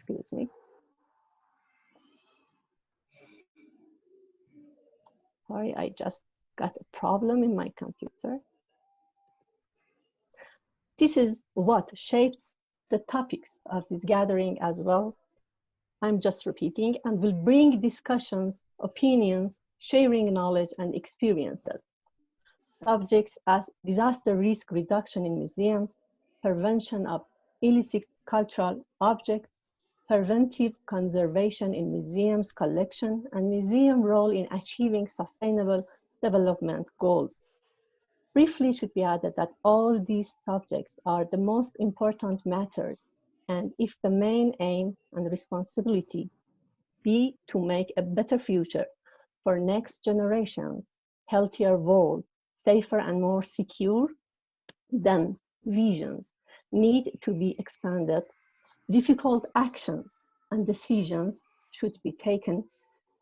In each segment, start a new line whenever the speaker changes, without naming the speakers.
excuse me. Sorry, I just got a problem in my computer. This is what shapes the topics of this gathering as well. I'm just repeating, and will bring discussions, opinions, sharing knowledge and experiences. Subjects as disaster risk reduction in museums, prevention of illicit cultural objects, preventive conservation in museums collection, and museum role in achieving sustainable development goals. Briefly, it should be added that all these subjects are the most important matters, and if the main aim and responsibility be to make a better future for next generations, healthier world, safer and more secure, then visions need to be expanded. Difficult actions and decisions should be taken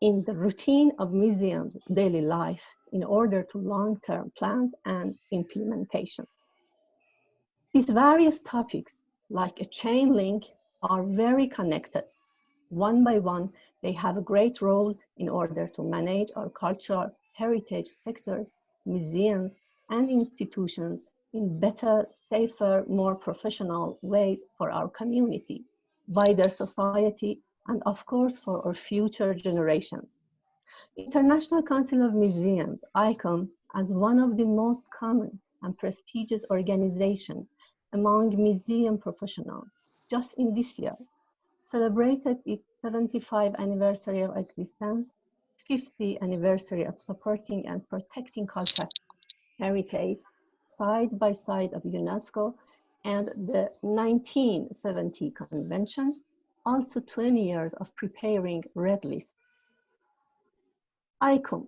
in the routine of museums' daily life in order to long-term plans and implementation. These various topics, like a chain link, are very connected. One by one, they have a great role in order to manage our cultural heritage sectors, museums, and institutions in better, safer, more professional ways for our community, wider society, and of course for our future generations. International Council of Museums, ICOM, as one of the most common and prestigious organizations among museum professionals, just in this year, celebrated its 75th anniversary of existence, 50th anniversary of supporting and protecting cultural heritage, side by side of UNESCO, and the 1970 convention, also 20 years of preparing red lists. ICOM,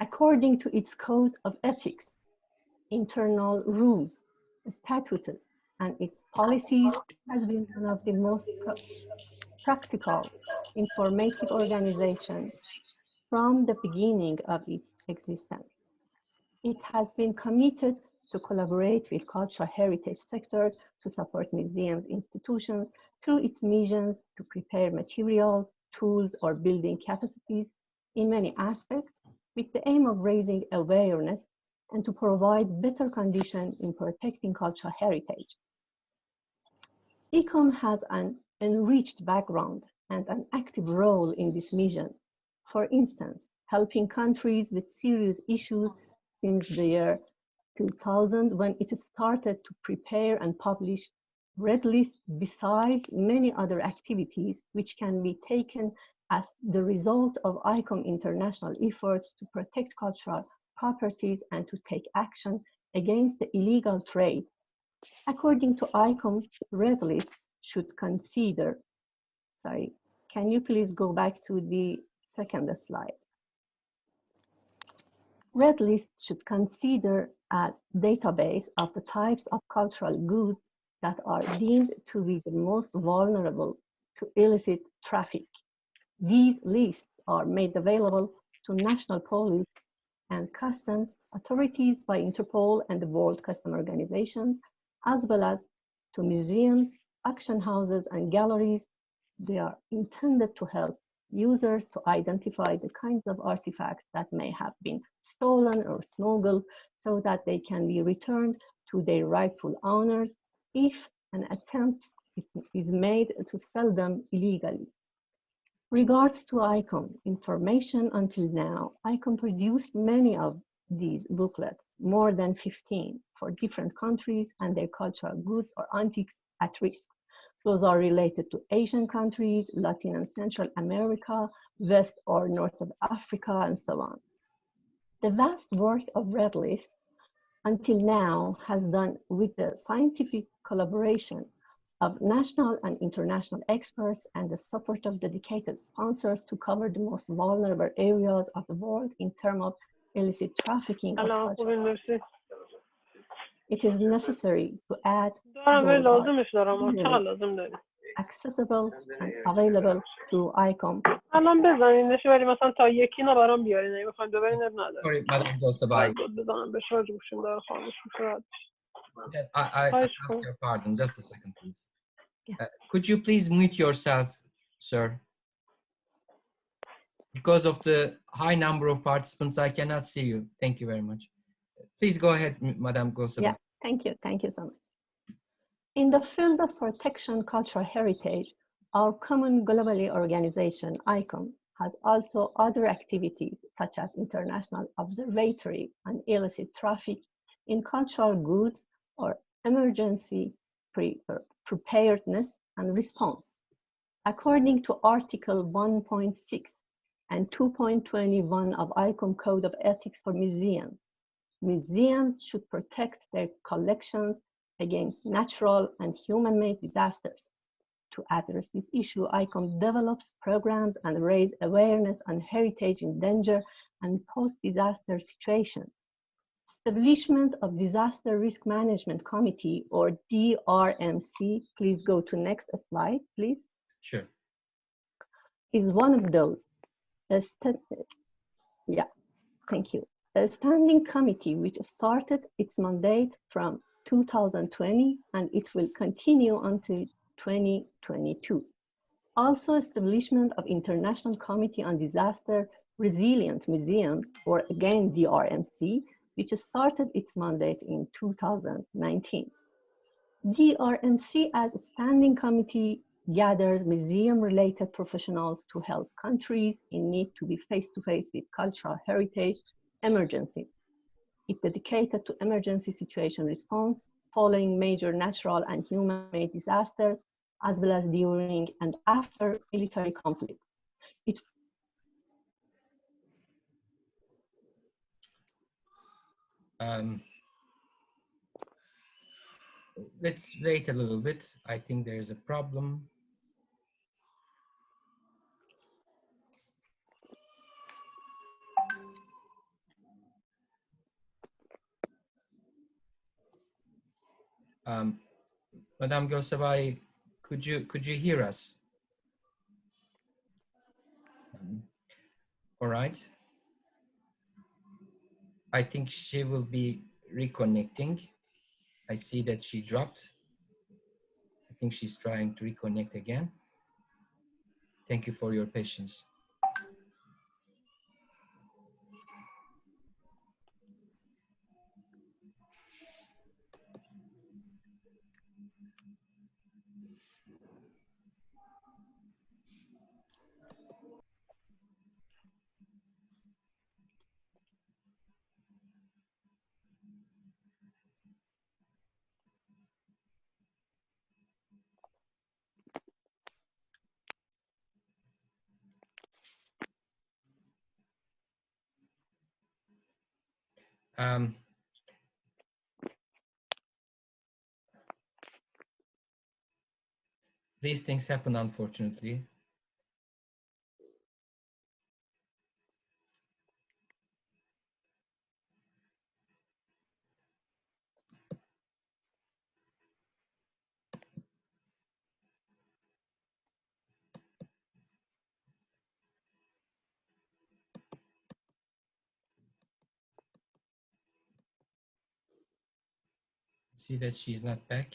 according to its code of ethics, internal rules, statutes, and its policies, has been one of the most practical, informative organizations from the beginning of its existence. It has been committed to collaborate with cultural heritage sectors to support museums, institutions through its missions to prepare materials, tools, or building capacities in many aspects with the aim of raising awareness and to provide better conditions in protecting cultural heritage. ICOM has an enriched background and an active role in this mission. For instance, helping countries with serious issues since the year 2000, when it started to prepare and publish red lists, besides many other activities which can be taken as the result of ICOM international efforts to protect cultural properties and to take action against the illegal trade. According to ICOM, red lists should consider, sorry, can you please go back to the second slide? Red lists should consider a database of the types of cultural goods that are deemed to be the most vulnerable to illicit traffic. These lists are made available to national police and customs authorities by Interpol and the World Customs Organizations, as well as to museums, auction houses, and galleries. They are intended to help users to identify the kinds of artifacts that may have been stolen or smuggled so that they can be returned to their rightful owners if an attempt is made to sell them illegally. Regards to ICOM information, until now, ICOM produced many of these booklets, more than 15, for different countries and their cultural goods or antiques at risk. Those are related to Asian countries, Latin and Central America, West or North of Africa, and so on. The vast work of Red List until now has done with the scientific collaboration of national and international experts and the support of dedicated sponsors to cover the most vulnerable areas of the world in terms of illicit trafficking of culture. It is necessary to add accessible and available to ICOM.
Sorry, Madam Golsabahi. I ask your pardon, just a second, please. Could you please mute yourself, sir? Because of the high number of participants, I cannot see you. Thank you very much. Please go ahead, Madam Golsabahi.
Yeah, thank you. Thank you so much. In the field of protection cultural heritage, our common globally organization, ICOM, has also other activities such as international observatory on illicit traffic in cultural goods or emergency preparedness and response. According to Article 1.6 and 2.21 of ICOM Code of Ethics for Museums, museums should protect their collections against natural and human-made disasters. To address this issue, ICOM develops programs and raise awareness on heritage in danger and post-disaster situations. Establishment of Disaster Risk Management Committee, or DRMC, please go to next slide, please.
Sure.
Is one of those. Yeah, thank you. A standing committee which started its mandate from 2020 and it will continue until 2022. Also, establishment of International Committee on Disaster Resilient Museums, or again DRMC, which started its mandate in 2019. DRMC as a standing committee gathers museum-related professionals to help countries in need to be face-to-face with cultural heritage emergencies. It dedicated to emergency situation response following major natural and human-made disasters, as well as during and after military conflicts.
Let's wait a little bit. I think there is a problem. Madam Golsabahi, could you hear us? All right. I think she will be reconnecting. I see that she dropped. I think she's trying to reconnect again. Thank you for your patience. These things happen, unfortunately. See that she's not back.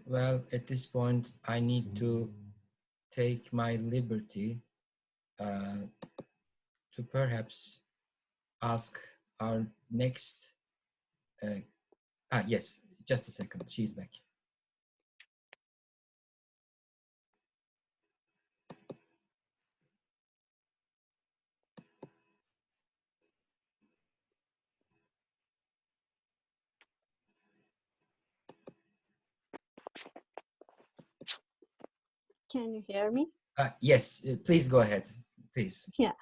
Well, at this point, I need to take my liberty to perhaps ask our next, yes, just a second, she's back.
Can you hear me?
Yes, please go ahead, please.
Yeah,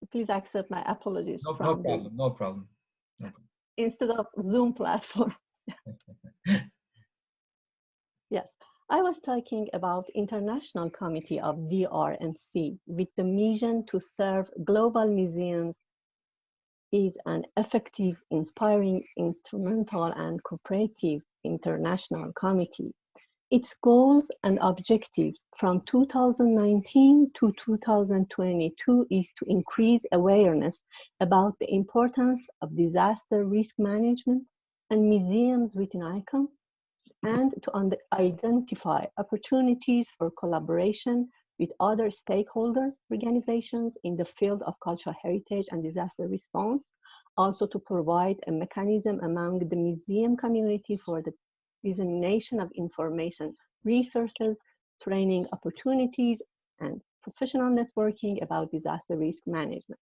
please accept my apologies.
No problem, no problem.
Instead of Zoom platform. Yes, I was talking about International Committee of DRMC with the mission to serve global museums is an effective, inspiring, instrumental, and cooperative international committee Its goals and objectives from 2019 to 2022 is to increase awareness about the importance of disaster risk management and museums within ICOM, and to identify opportunities for collaboration with other stakeholders, organizations in the field of cultural heritage and disaster response, also to provide a mechanism among the museum community for the dissemination of information, resources, training opportunities, and professional networking about disaster risk management.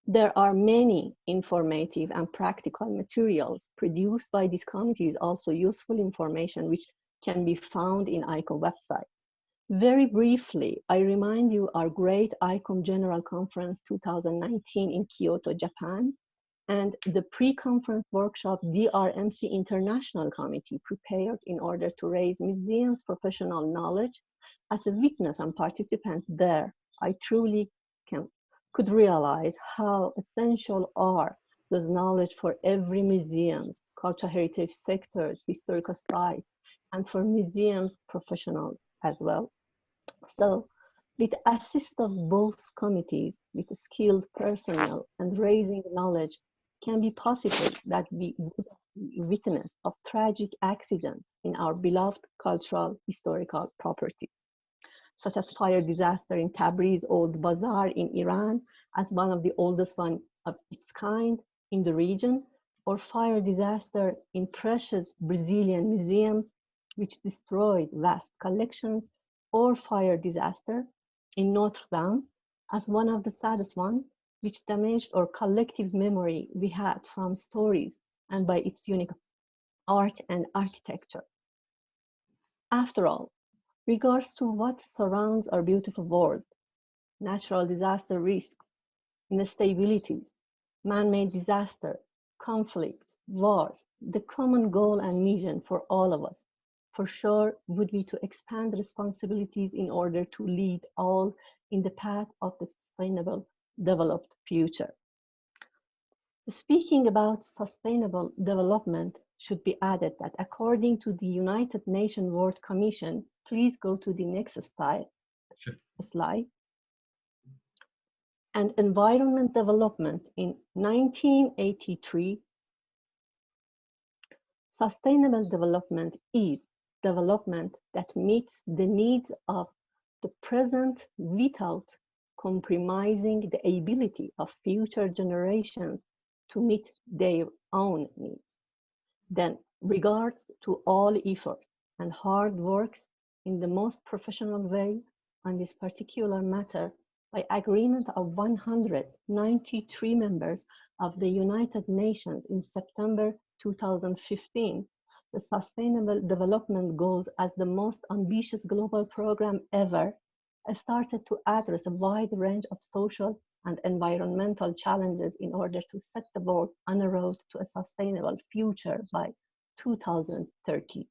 There are many informative and practical materials produced by these committees, also useful information which can be found in ICOM website. Very briefly, I remind you our great ICOM General Conference 2019 in Kyoto, Japan, and the pre-conference workshop Drmc International Committee prepared in order to raise museums' professional knowledge. As a witness and participant there, I truly could realize how essential are those knowledge for every museum's cultural heritage sectors, historical sites, and for museums professionals as well. So, with the assist of both committees, with skilled personnel and raising knowledge, can be possible that we witness of tragic accidents in our beloved cultural historical properties, such as fire disaster in Tabriz Old Bazaar in Iran, as one of the oldest one of its kind in the region, or fire disaster in precious Brazilian museums, which destroyed vast collections, or fire disaster in Notre Dame, as one of the saddest ones, which damaged our collective memory we had from stories and by its unique art and architecture. After all, regards to what surrounds our beautiful world, natural disaster risks, instabilities, man-made disasters, conflicts, wars, the common goal and mission for all of us, for sure, would be to expand responsibilities in order to lead all in the path of the sustainable, developed future. Speaking about sustainable development, should be added that according to the United Nations World Commission, please go to the next slide. And environment development in 1983, sustainable development is development that meets the needs of the present without compromising the ability of future generations to meet their own needs. Then, regards to all efforts and hard works in the most professional way on this particular matter, by agreement of 193 members of the United Nations in September 2015, the Sustainable Development Goals, as the most ambitious global program ever, started to address a wide range of social and environmental challenges in order to set the world on a road to a sustainable future by 2030,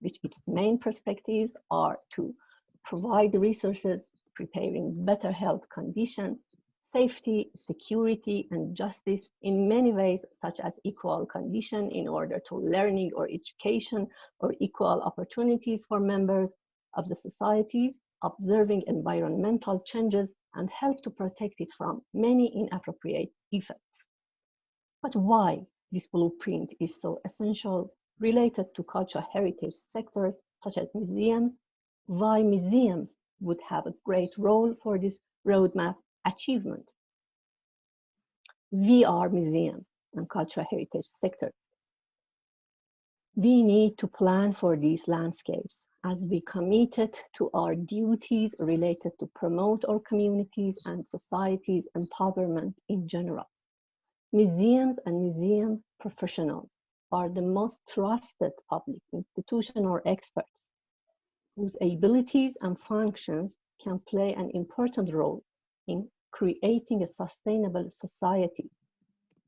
which its main perspectives are to provide resources, preparing better health conditions, safety, security, and justice in many ways, such as equal condition in order to learning or education, or equal opportunities for members of the societies, observing environmental changes, and help to protect it from many inappropriate effects. But why this blueprint is so essential related to cultural heritage sectors such as museums, why museums would have a great role for this roadmap achievement. We are museums and cultural heritage sectors. We need to plan for these landscapes as we committed to our duties related to promote our communities and societies' empowerment in general. Museums and museum professionals are the most trusted public institution or experts whose abilities and functions can play an important role in creating a sustainable society.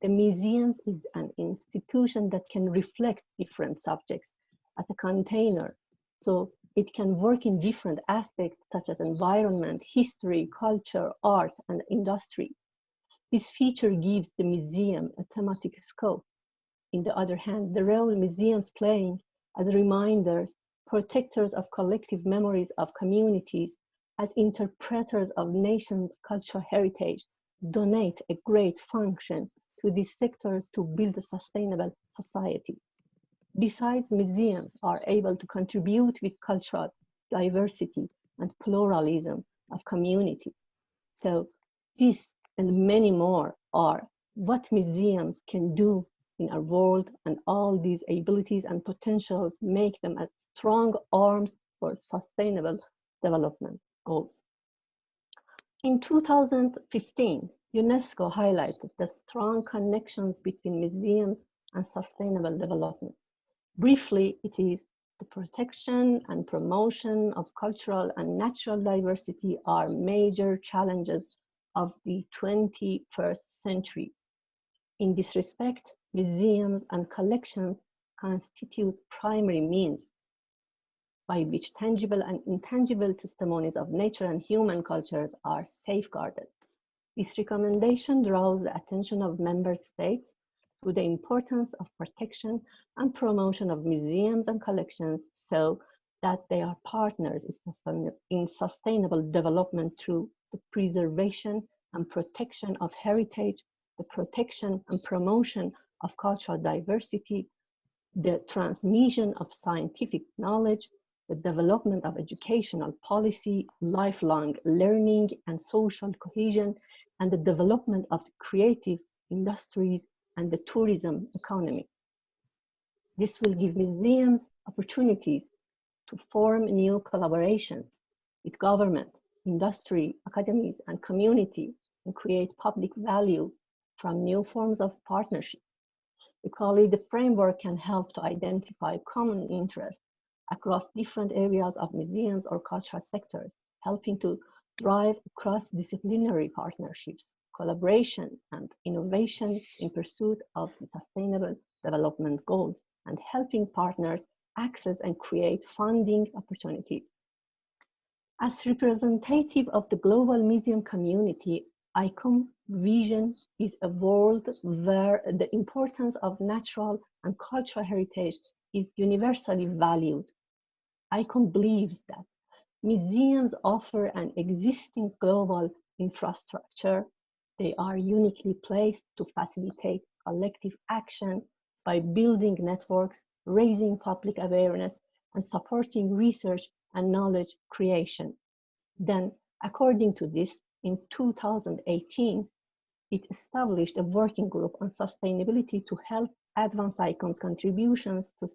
The museum is an institution that can reflect different subjects as a container, so it can work in different aspects such as environment, history, culture, art, and industry. This feature gives the museum a thematic scope. On the other hand, the role museums playing as reminders, protectors of collective memories of communities, as interpreters of nations' cultural heritage, donate a great function to these sectors to build a sustainable society. Besides, museums are able to contribute with cultural diversity and pluralism of communities. So this and many more are what museums can do in our world, and all these abilities and potentials make them as strong arms for sustainable development goals. In 2015, UNESCO highlighted the strong connections between museums and sustainable development. Briefly, it is the protection and promotion of cultural and natural diversity are major challenges of the 21st century. In this respect, museums and collections constitute primary means by which tangible and intangible testimonies of nature and human cultures are safeguarded. This recommendation draws the attention of member states to the importance of protection and promotion of museums and collections so that they are partners in sustainable development through the preservation and protection of heritage, the protection and promotion of cultural diversity, the transmission of scientific knowledge, the development of educational policy, lifelong learning and social cohesion, and the development of the creative industries and the tourism economy. This will give museums opportunities to form new collaborations with government, industry, academies, and community, and create public value from new forms of partnership. Equally, the framework can help to identify common interests across different areas of museums or cultural sectors, helping to drive cross-disciplinary partnerships, collaboration, and innovation in pursuit of the sustainable development goals, and helping partners access and create funding opportunities. As representative of the global museum community, ICOM Vision is a world where the importance of natural and cultural heritage is universally valued. ICOM believes that museums offer an existing global infrastructure. They are uniquely placed to facilitate collective action by building networks, raising public awareness, and supporting research and knowledge creation. Then, according to this, in 2018, it established a working group on sustainability to help advance ICOM's contributions to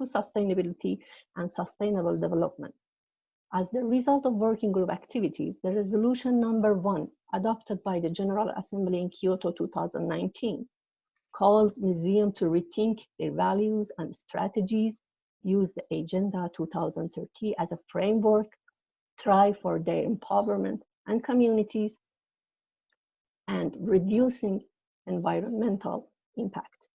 sustainability and sustainable development. As the result of working group activities, the resolution number 1, adopted by the General Assembly in Kyoto 2019, calls museums to rethink their values and strategies, use the Agenda 2030 as a framework, strive for their empowerment and communities, and reducing environmental impact.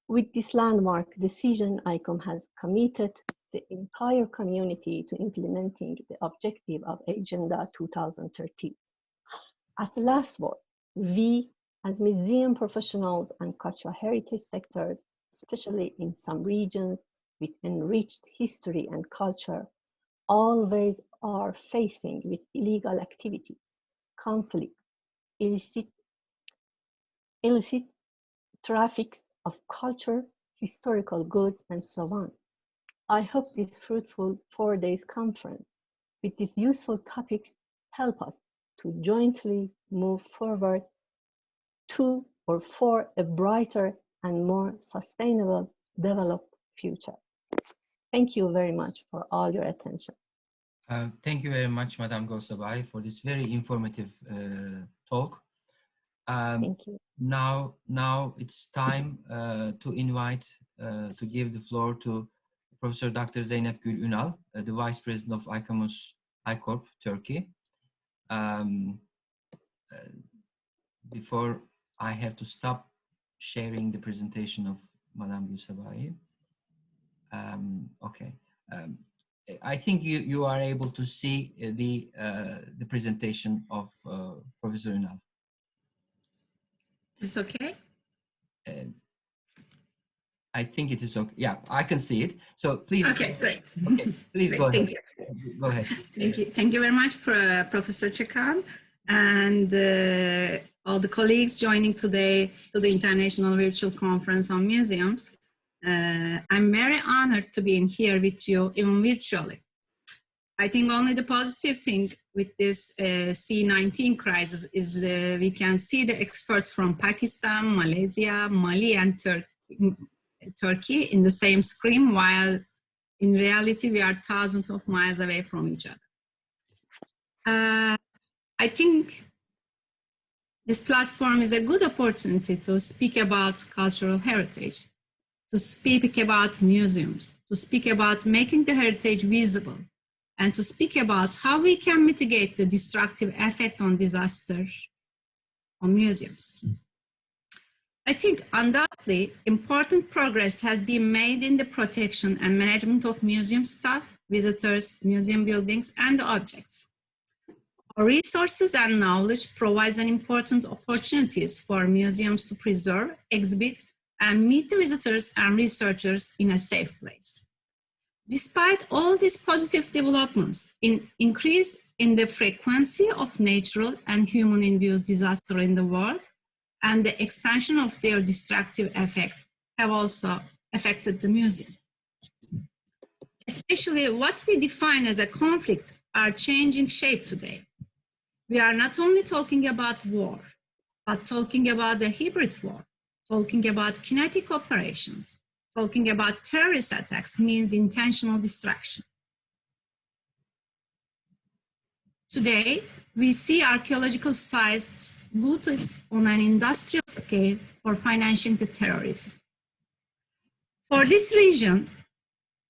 With this landmark decision, ICOM has committed the entire community to implementing the objective of Agenda 2030. As the last word, we, as museum professionals and cultural heritage sectors, especially in some regions with enriched history and culture, always are facing with illegal activity, conflict, illicit traffic of culture, historical goods, and so on. I hope this fruitful 4 days conference with these useful topics help us to jointly move forward to or for a brighter and more sustainable developed future. Thank you very much for all your attention.
Thank you very much, Madam Golsabahi, for this very informative talk.
Thank you.
Now it's time to invite, to give the floor to Professor Dr. Zeynep Ünal, the Vice President of ICOMOS-ICORP, Turkey. Before I have to stop sharing the presentation of Madam Golsabahi. Okay. I think you are able to see the presentation of Professor Ünal.
Is it okay?
I think it is okay. Yeah, I can see it. So please.
Okay, great.
Okay, please
Great,
go ahead.
thank you.
Go ahead.
Thank you. Thank you very much, Professor ÇAKAN, and all the colleagues joining today to the International Virtual Conference on Museums. I'm very honored to be in here with you, even virtually. I think only the positive thing with this C-19 crisis is we can see the experts from Pakistan, Malaysia, Mali, and Turkey in the same screen, while in reality we are thousands of miles away from each other. I think this platform is a good opportunity to speak about cultural heritage, to speak about museums, to speak about making the heritage visible, and to speak about how we can mitigate the destructive effect on disaster on museums. I think undoubtedly important progress has been made in the protection and management of museum staff, visitors, museum buildings, and objects. Our resources and knowledge provides an important opportunities for museums to preserve, exhibit, and meet the visitors and researchers in a safe place. Despite all these positive developments, increase in the frequency of natural and human-induced disaster in the world and the expansion of their destructive effect have also affected the museum. Especially what we define as a conflict are changing shape today. We are not only talking about war, but talking about the hybrid war, talking about kinetic operations, talking about terrorist attacks means intentional destruction. Today, we see archaeological sites looted on an industrial scale for financing the terrorism. For this region,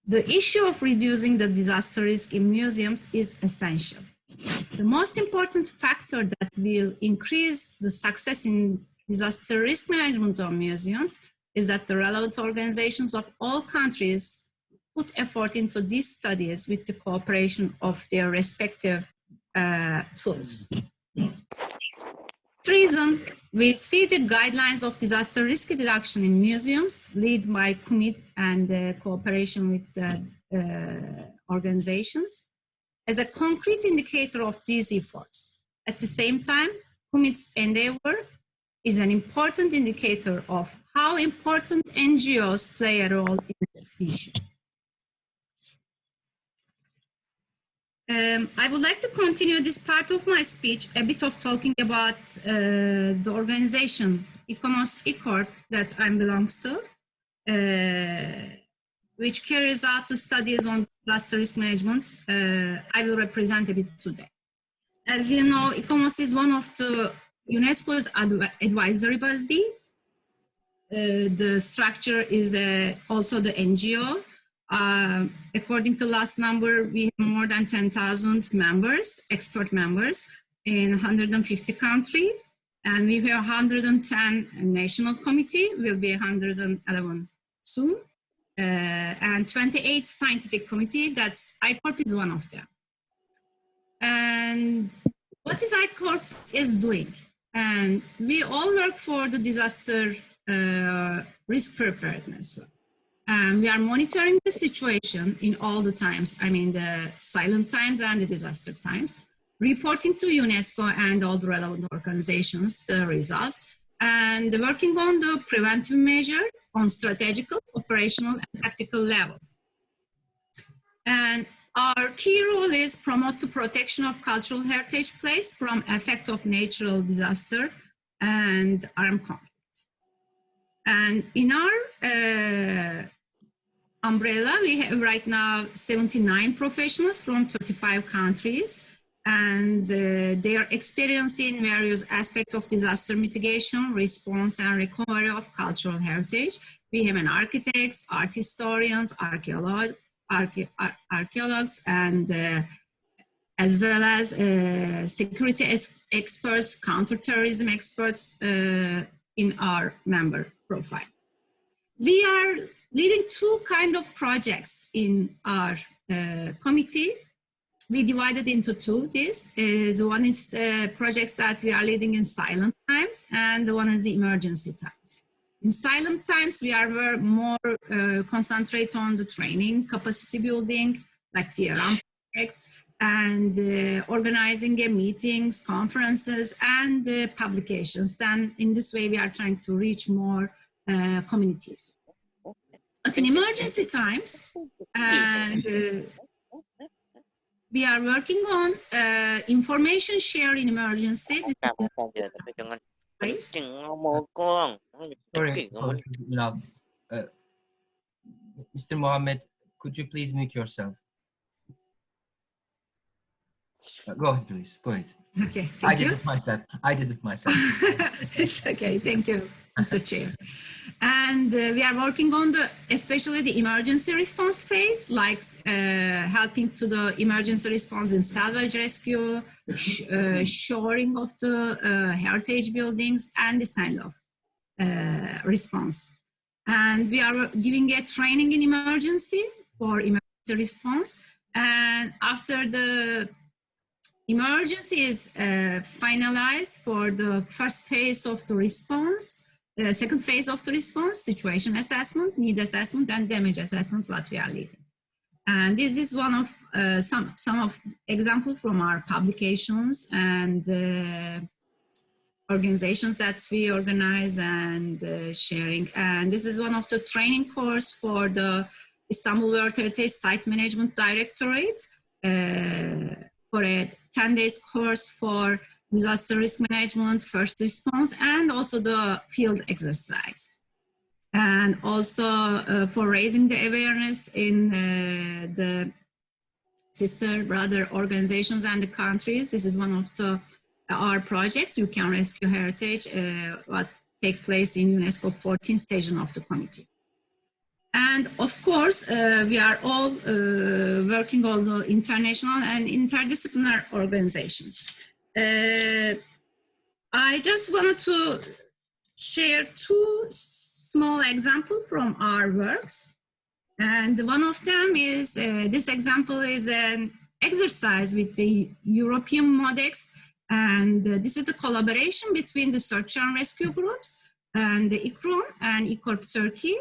the issue of reducing the disaster risk in museums is essential. The most important factor that will increase the success in disaster risk management of museums is that the relevant organizations of all countries put effort into these studies with the cooperation of their respective tools. This reason, we see the guidelines of disaster risk reduction in museums led by KUMID and cooperation with organizations as a concrete indicator of these efforts. At the same time, KUMID's endeavor is an important indicator of how important NGOs play a role in this issue. I would like to continue this part of my speech, a bit of talking about the organization ICOMOS-ICORP that I belongs to, which carries out the studies on disaster risk management. I will represent a bit today. As you know, ICOMOS is one of the UNESCO's advisory body. The structure is also the NGO. According to last number, we have more than 10,000 members, expert members in 150 countries. And we have 110 national committee, will be 111 soon. And 28 scientific committee, that's ICORP is one of them. And what is ICORP is doing? And we all work for the disaster risk preparedness. And we are monitoring the situation in all the times, I mean the silent times and the disaster times, reporting to UNESCO and all the relevant organizations the results, and working on the preventive measure on strategical, operational, and tactical level. And our key role is promote the protection of cultural heritage place from effect of natural disaster and armed conflict. And in our umbrella, we have right now 79 professionals from 35 countries, and they are experiencing various aspects of disaster mitigation, response, and recovery of cultural heritage. We have an architects, art historians, archaeologues, and as well as security experts, counterterrorism experts in our member profile. We are leading two kind of projects in our committee. We divided into two. This is one is projects that we are leading in silent times, and the one is the emergency times. In silent times, we are more concentrate on the training, capacity building, like DRM projects, and organizing meetings, conferences, and publications. Then in this way, we are trying to reach more communities. But in emergency times, and we are working on information share in emergency. This is
Sorry, Ünal. Mr. Mohammed, could you please mute yourself? Go ahead, please. Go ahead.
okay.
I did it myself. I did it myself.
It's okay. Thank you, Mr. Chair. And we are working on especially the emergency response phase, like helping to the emergency response in salvage rescue, shoring of the heritage buildings, and this kind of response. And we are giving a training in emergency for emergency response. And after the emergency is finalized for the first phase of the response, second phase of the response, situation assessment, need assessment, and damage assessment, what we are leading. And this is one of some of examples from our publications and organizations that we organize and sharing. And this is one of the training course for the Istanbul World Heritage Site Management Directorate for a 10 days course for disaster risk management, first response, and also the field exercise. And also for raising the awareness in the sister brother organizations and the countries. This is one of our projects, You Can Rescue Heritage, what take place in UNESCO 14th session of the committee. And of course, we are all working on the international and interdisciplinary organizations. I just wanted to share two small examples from our works. And one of them is, this example is an exercise with the European MODEX. And this is the collaboration between the search and rescue groups and the ICOM and ICOM Turkey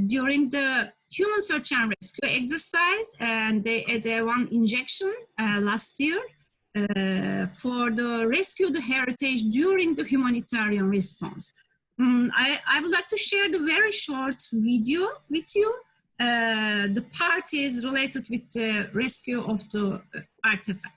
during the human search and rescue exercise. And they had one injection last year for the rescue the heritage during the humanitarian response. I would like to share the very short video with you. The part is related with the rescue of the artifact.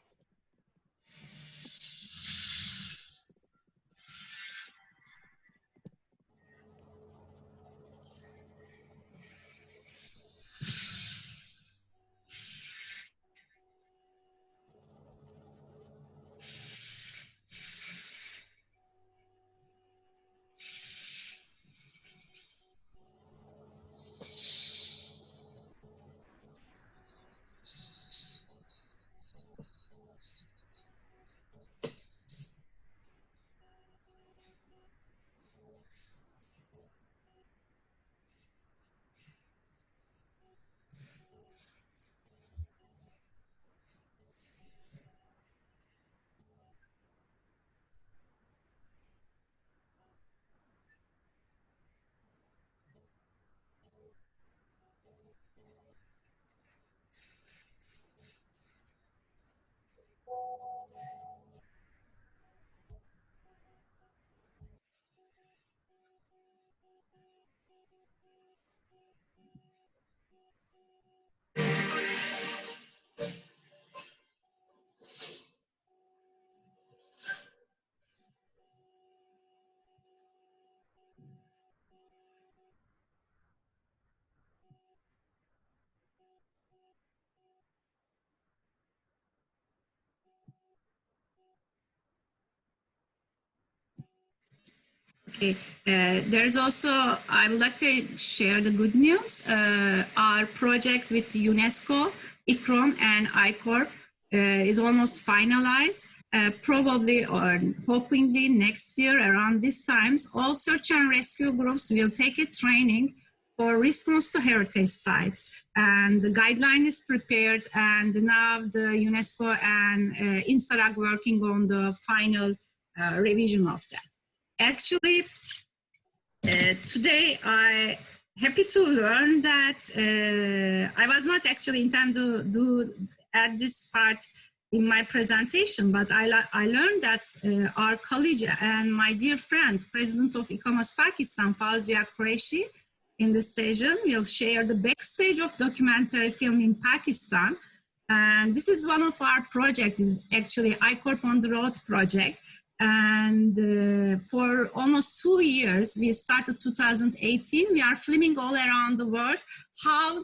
Okay, there's also, I would like to share the good news. Our project with UNESCO, ICOM and ICORP is almost finalized. Probably or hopefully next year around this times, all search and rescue groups will take a training for response to heritage sites. And the guideline is prepared, and now the UNESCO and INSARAG working on the final revision of that. Actually, Today I'm happy to learn that I was not actually intending to add this part in my presentation, but I learned that our colleague and my dear friend, President of ICOMOS Pakistan, Fauzia Qureshi, in this session will share the backstage of documentary film in Pakistan. And this is one of our projects, is actually ICORP on the Road project. And for almost 2 years, we started 2018, we are filming all around the world how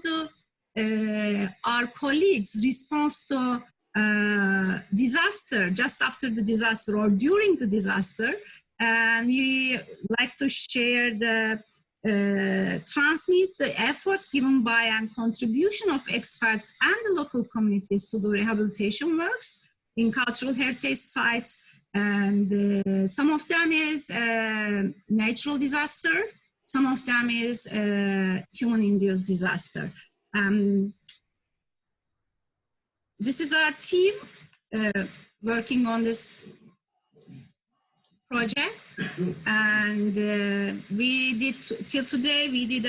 our colleagues respond to disaster, just after the disaster or during the disaster. And we like to share transmit the efforts given by and contribution of experts and the local communities to the rehabilitation works in cultural heritage sites. And some of them is natural disaster, some of them is human-induced disaster. This is our team working on this project, and we did till today. We did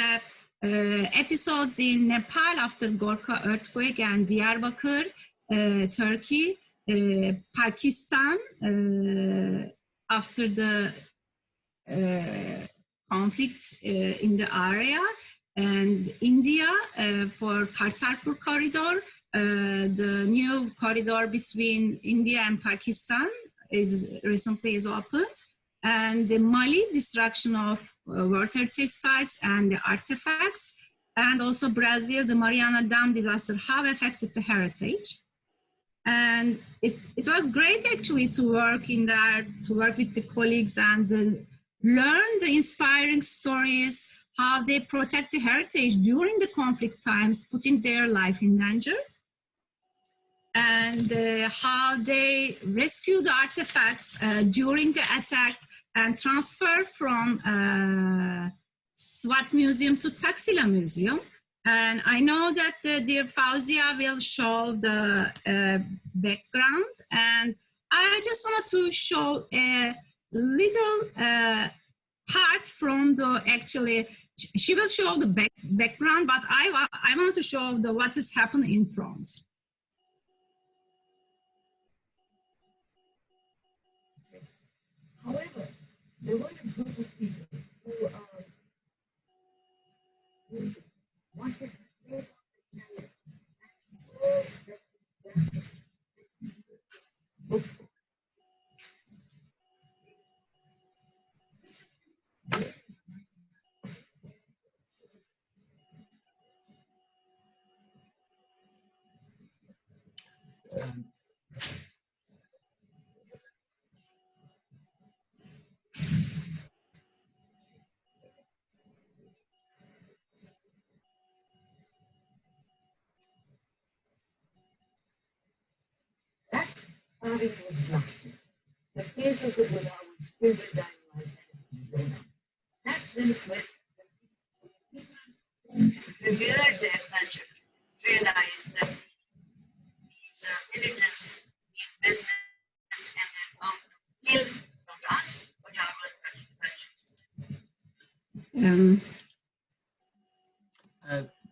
episodes in Nepal after Gorkha earthquake and Diyarbakir, Turkey, Pakistan after the conflict in the area, and India for Kartarpur corridor. The new corridor between India and Pakistan is recently opened, and the Mali destruction of World Heritage sites and the artifacts, and also Brazil, the Mariana Dam disaster, how affected the heritage. And it was great actually to work in there, to work with the colleagues and learn the inspiring stories, how they protect the heritage during the conflict times, putting their life in danger. And how they rescue the artifacts during the attack and transfer from SWAT Museum to Taxila Museum. And I know that dear Fauzia will show the background, and I just wanted to show a little part from the, actually, she will show the background, but I want to show what is happening in front.
However, there was a group of people who wanted to take the challenge and saw that it was blasted. The face of the Buddha was filled with dynamite and blown up. That's when the people who revered their culture realized that these militants in business and their own kill not us, but our culture.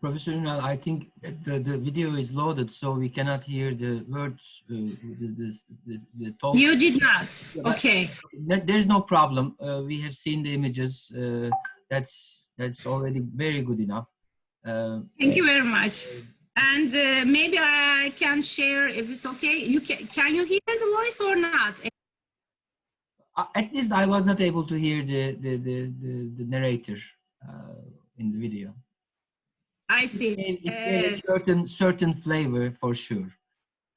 Professor Ünal, I think the video is loaded, so we cannot hear the words, the talk.
You did not, okay.
There's no problem. We have seen the images. That's already very good enough.
Thank you very much. And maybe I can share, if it's okay. Can you hear the voice or not?
At least I was not able to hear the narrator in the video.
I see.
It's a certain flavor for sure.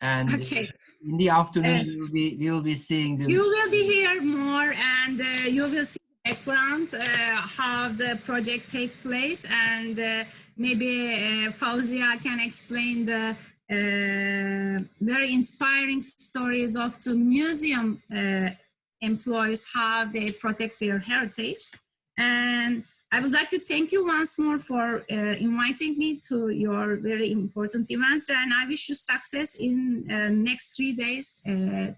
And
okay.
In the afternoon, we will be seeing the...
You will be here more, and you will see the background, how the project takes place, and maybe Fauzia can explain the very inspiring stories of the museum employees, how they protect their heritage. And I would like to thank you once more for inviting me to your very important events, and I wish you success in next 3 days.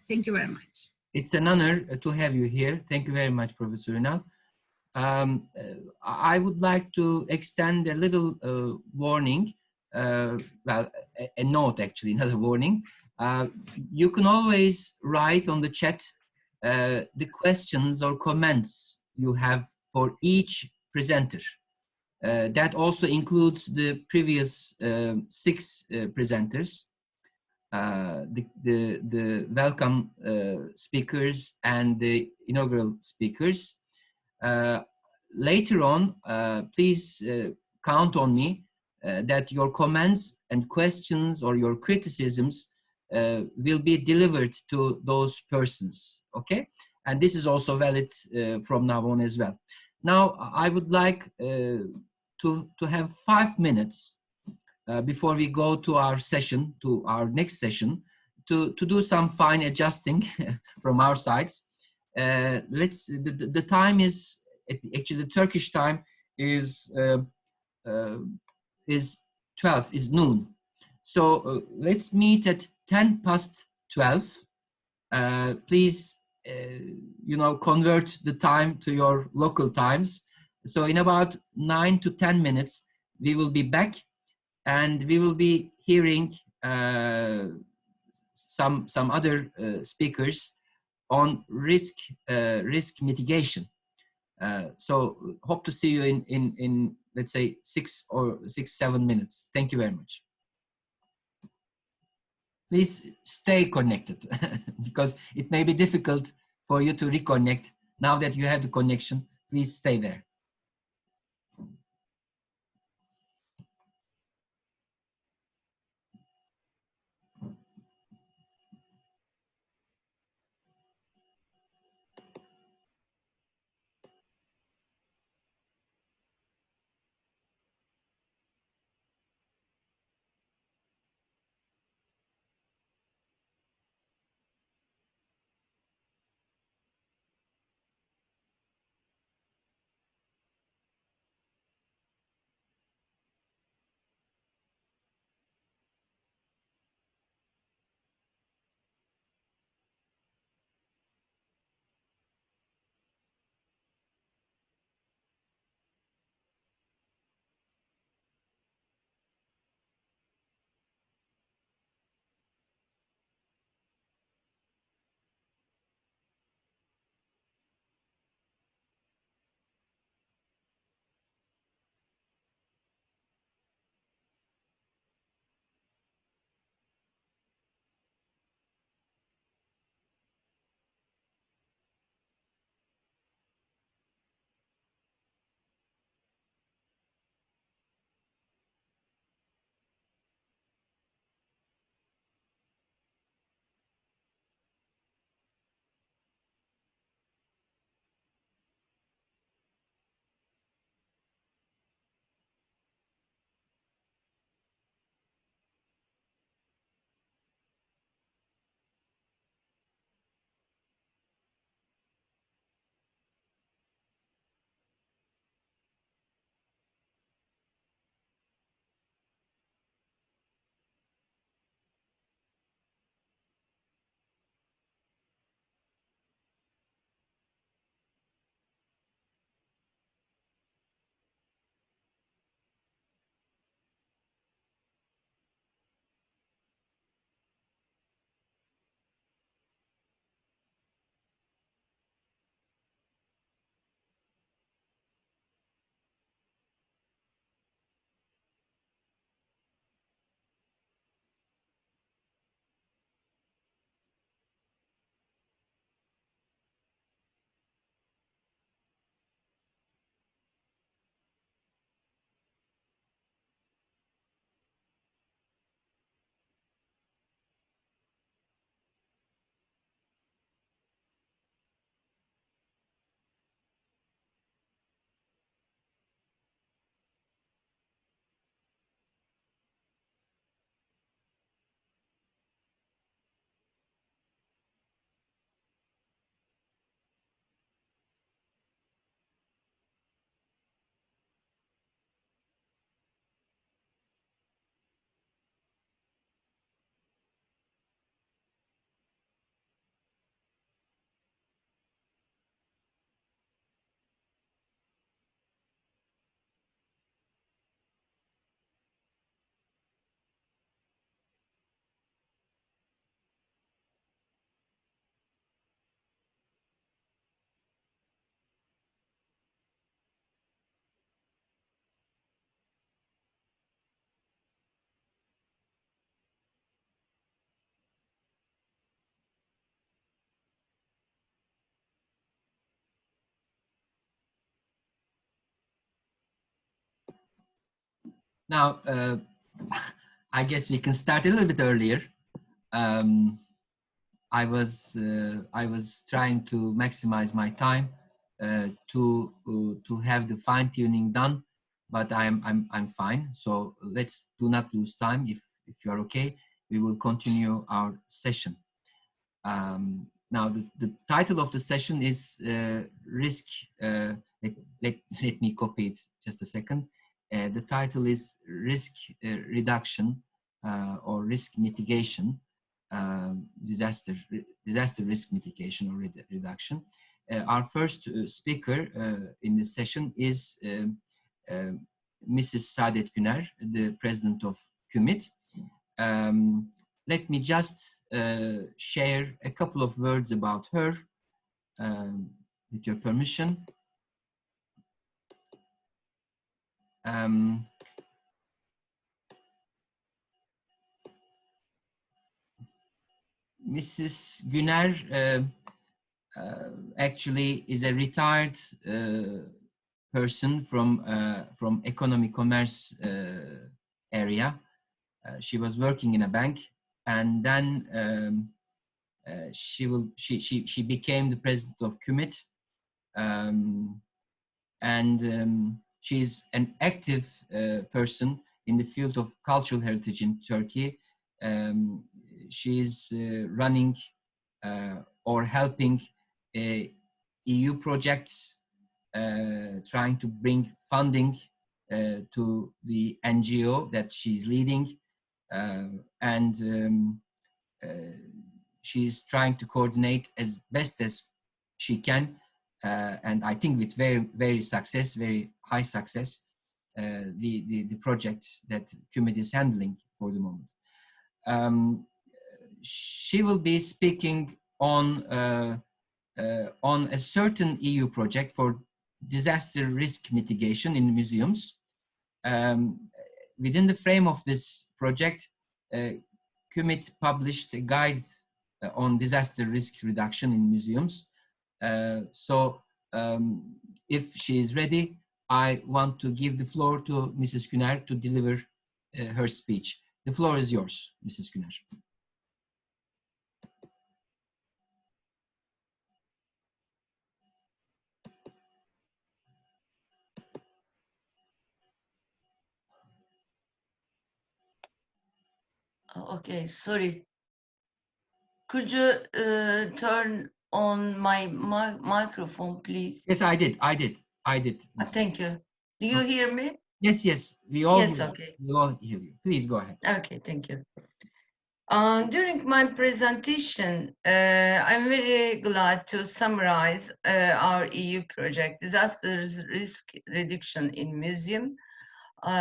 Thank you very much.
It's an honor to have you here. Thank you very much, Professor Ünal. I would like to extend a little warning, well, a note actually, not a warning. You can always write on the chat the questions or comments you have for each presenter. That also includes the previous 6 presenters, the welcome speakers and the inaugural speakers. Later on, please count on me that your comments and questions or your criticisms will be delivered to those persons, okay? And this is also valid from now on as well. Now, I would like to have 5 minutes before we go to our session, to our next session, to do some fine adjusting from our sides. The time is, actually the Turkish time is 12, is noon. So let's meet at 10 past 12. Please, you know, convert the time to your local times. So in about 9 to 10 minutes, we will be back and we will be hearing some other speakers on risk mitigation. So hope to see you in let's say 6 or 7 minutes. Thank you very much. Please stay connected because it may be difficult for you to reconnect. Now that you have the connection, please stay there. Now, I guess we can start a little bit earlier. I was trying to maximize my time to have the fine tuning done, but I'm fine. So let's do not lose time. If you're okay, we will continue our session. Now the title of the session is risk. Let me copy it just a second. The title is risk reduction or risk mitigation. Disaster risk mitigation or reduction. Our first speaker in this session is Mrs. Saadet Güner, the president of KUMID. Let me just share a couple of words about her, with your permission. Mrs. Güner actually is a retired person from economy commerce area. She was working in a bank, and then she became the president of KUMID, and she's an active person in the field of cultural heritage in Turkey. She's running or helping EU projects, trying to bring funding to the NGO that she's leading, and she's trying to coordinate as best as she can, and I think with very high success, the projects that KUMID is handling for the moment. She will be speaking on a certain EU project for disaster risk mitigation in museums. Within the frame of this project, KUMID published a guide on disaster risk reduction in museums. So if she is ready, I want to give the floor to Mrs. Güner to deliver her speech. The floor is yours, Mrs. Güner.
Okay, sorry. Could you turn on my microphone, please?
Yes, I did.
Thank you. Do you hear me?
Yes, we all
Yes,
hear
okay.
you. We all hear you. Please go ahead.
Okay, thank you. During my presentation, I'm very glad to summarize our EU project, Disaster Risk Reduction in Museum.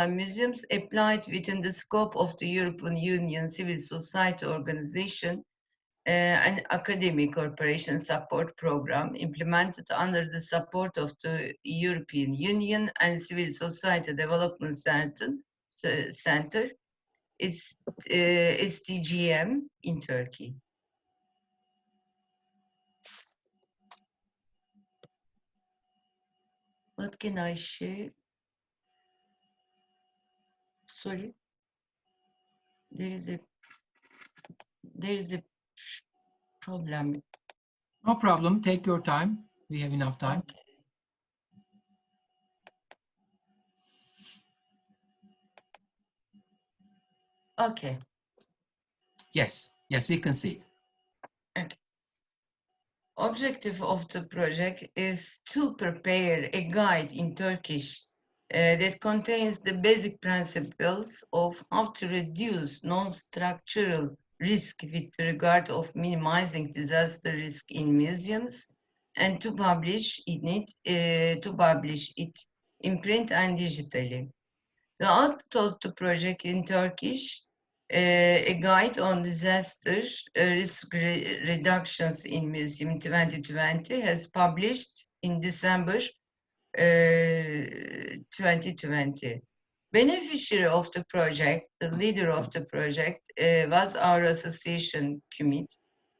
Museums applied within the scope of the European Union Civil Society Organization, an academic cooperation support program implemented under the support of the European Union and Civil Society Development Center is SDGM in Turkey. What can I share? Sorry, there is a problem.
No problem. Take your time. We have enough time.
Okay.
Yes, we can see it.
Okay. Objective of the project is to prepare a guide in Turkish that contains the basic principles of how to reduce non-structural risk with regard of minimizing disaster risk in museums, and to publish it in print and digitally. The output of the project in Turkish, a guide on disaster risk reductions in museum 2020, has published in December 2020. Beneficiary of the project, the leader of the project was our association KUMID.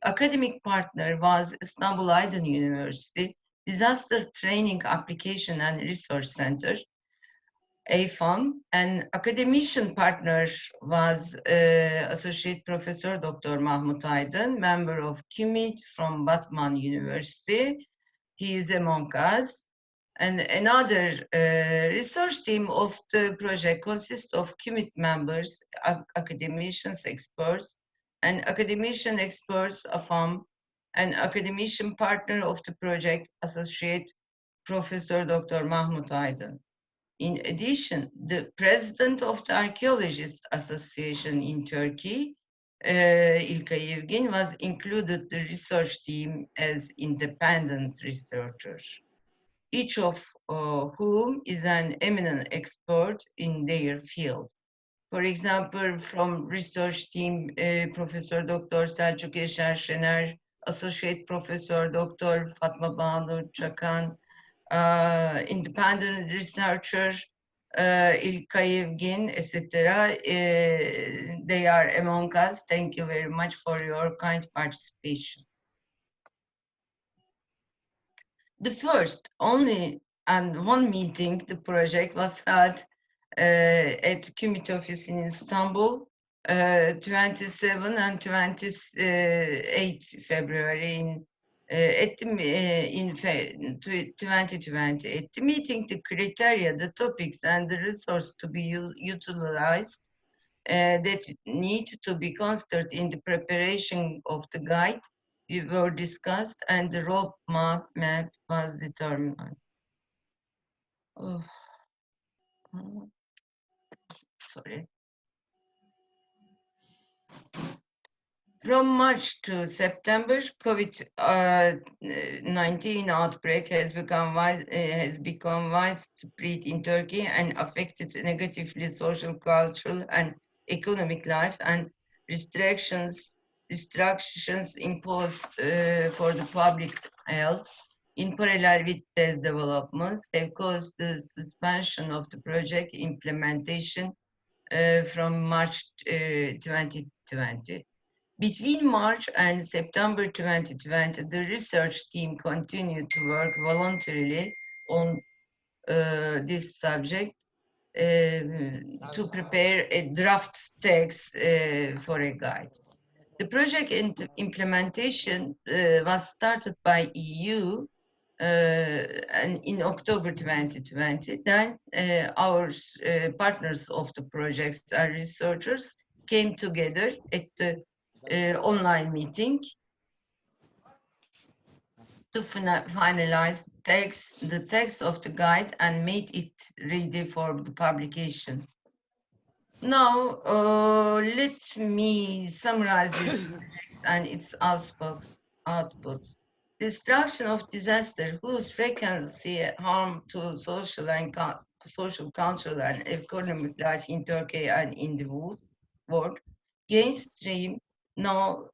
Academic partner was Istanbul Aydın University Disaster Training Application and Resource Center. AFAM, and academician partner was Associate Professor Dr. Mahmut Aydın, member of KUMID from Batman University. He is among us. And another research team of the project consists of KUMID members, academicians, experts, and academician experts, AFAM, and academician partner of the project, Associate Professor Dr. Mahmut Aydın. In addition, the president of the Archaeologists Association in Turkey, İlkay Evgin, was included the research team as independent researcher, each of whom is an eminent expert in their field. For example, from research team, Professor Dr. Selçuk Yaşar Şener, Associate Professor Dr. Fatma Banu ÇAKAN, independent researcher, İlkay Evgin, etc. They are among us. Thank you very much for your kind participation. The first, only, and one meeting, the project was held at KUMID office in Istanbul, 27 and 28 February in 2020. At the meeting, the criteria, the topics, and the resource to be utilized that need to be considered in the preparation of the guide were discussed, and the roadmap was determined. Oh. Sorry. From March to September, COVID-19 outbreak has become widespread in Turkey and affected negatively social, cultural, and economic life, and restrictions imposed for the public health in parallel with these developments have caused the suspension of the project implementation from March 2020. Between March and September 2020, the research team continued to work voluntarily on this subject to prepare a draft text for a guide. The project implementation was started by EU and in October 2020. Then our partners of the projects and researchers came together at the online meeting to finalize the text of the guide and made it ready for the publication. Now, let me summarize this project and its outputs. Destruction of disaster, whose frequency harm to social, cultural, and economic life in Turkey and in the world, mainstream now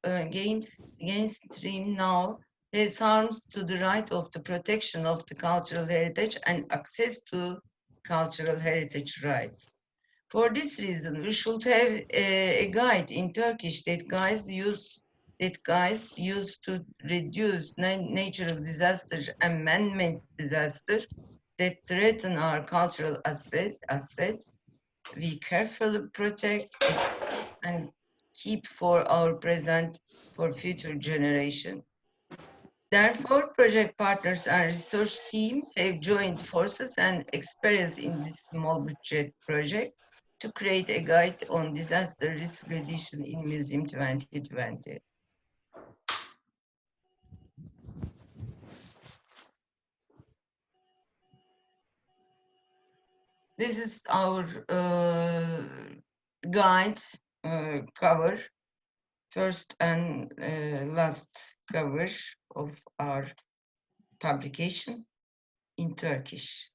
has harms to the right of the protection of the cultural heritage and access to cultural heritage rights. For this reason, we should have a guide in Turkish that guides use to reduce natural disasters and man-made disasters that threaten our cultural assets. We carefully protect and keep for our present, for future generation. Therefore, project partners and research team have joined forces and experience in this small budget project to create a guide on disaster risk reduction in Museum 2020. This is our guide cover, first and last cover of our publication in Turkish.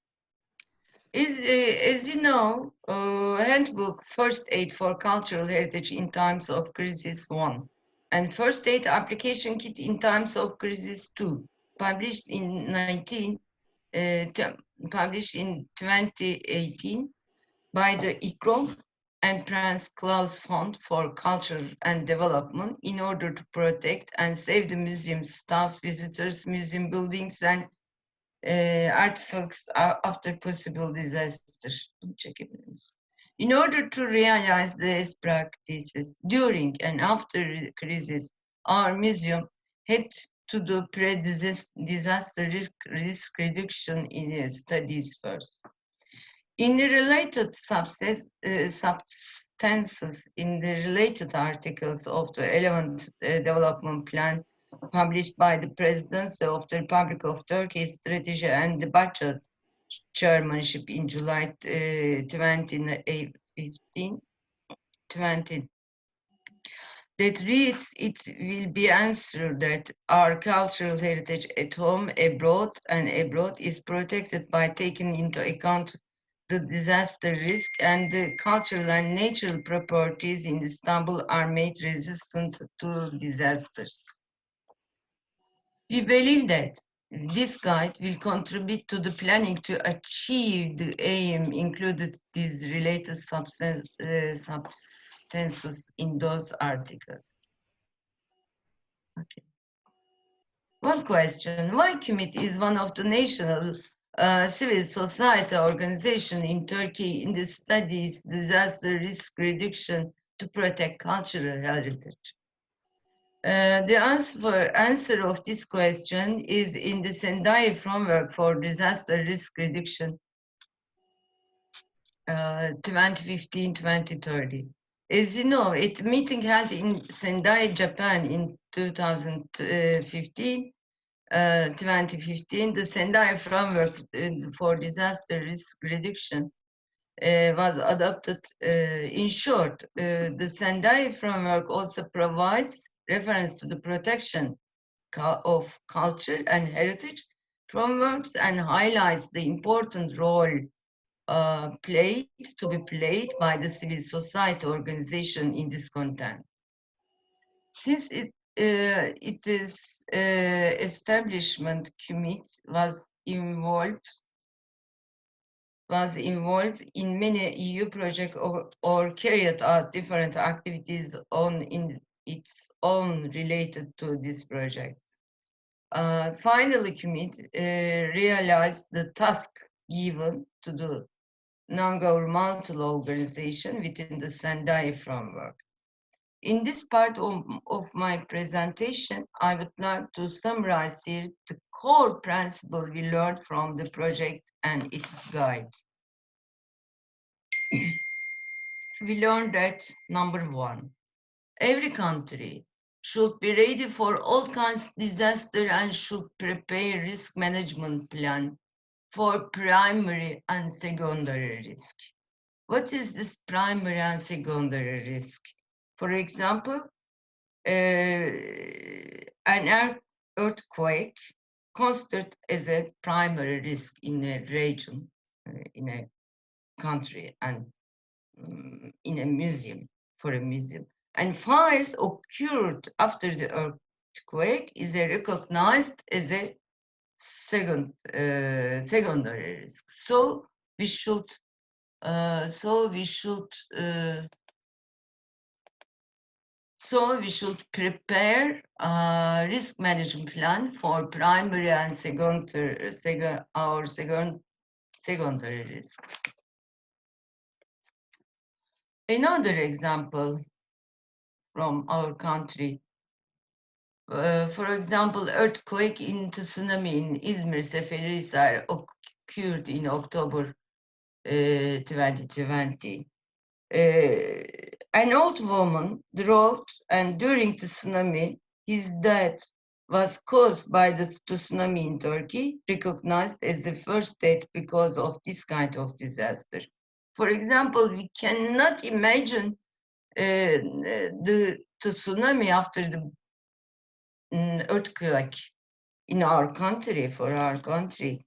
As you know, Handbook First Aid for Cultural Heritage in Times of Crisis 1 and First Aid Application Kit in Times of Crisis 2, published in 2018 by the ICOM and Prince Claus Fund for Culture and Development in order to protect and save the museum staff, visitors, museum buildings, and artifacts after possible disaster. In order to realize these practices during and after the crisis, our museum had to do pre-disaster risk reduction in studies first. In the related substances in the related articles of the 11th Development Plan published by the Presidency of the Republic of Turkey, Strategy and the Budget Chairmanship in July 2015, that reads, it will be answered that our cultural heritage at home, abroad, is protected by taking into account the disaster risk, and the cultural and natural properties in Istanbul are made resistant to disasters. We believe that this guide will contribute to the planning to achieve the aim included these related substances in those articles. Okay. One question, why KUMID is one of the national civil society organization in Turkey in the studies disaster risk reduction to protect cultural heritage? The answer of this question is in the Sendai framework for disaster risk reduction 2015-2030. As you know, at a meeting held in Sendai, Japan in 2015, the Sendai framework for disaster risk reduction was adopted. In short, the Sendai framework also provides reference to the protection of culture and heritage frameworks and highlights the important role to be played by the civil society organization in this content. Since its establishment, KUMID was involved in many EU projects or carried out different activities in its own related to this project. Finally, KUMID realized the task given to the non-governmental organization within the Sendai framework. In this part of my presentation, I would like to summarize here the core principle we learned from the project and its guide. We learned that, number one, every country should be ready for all kinds of disaster and should prepare risk management plan for primary and secondary risk. What is this primary and secondary risk? For example, an earthquake considered as a primary risk in a region, in a country, and in a museum, for a museum. And fires occurred after the earthquake is recognized as a secondary risk. So we should prepare a risk management plan for primary and secondary risks. Another example from our country, for example, earthquake and tsunami in Izmir Seferihisar occurred in October 2020. An old woman drowned, and during the tsunami, his death was caused by the tsunami in Turkey, recognized as the first death because of this kind of disaster. For example, we cannot imagine the tsunami after the earthquake in our country, for our country.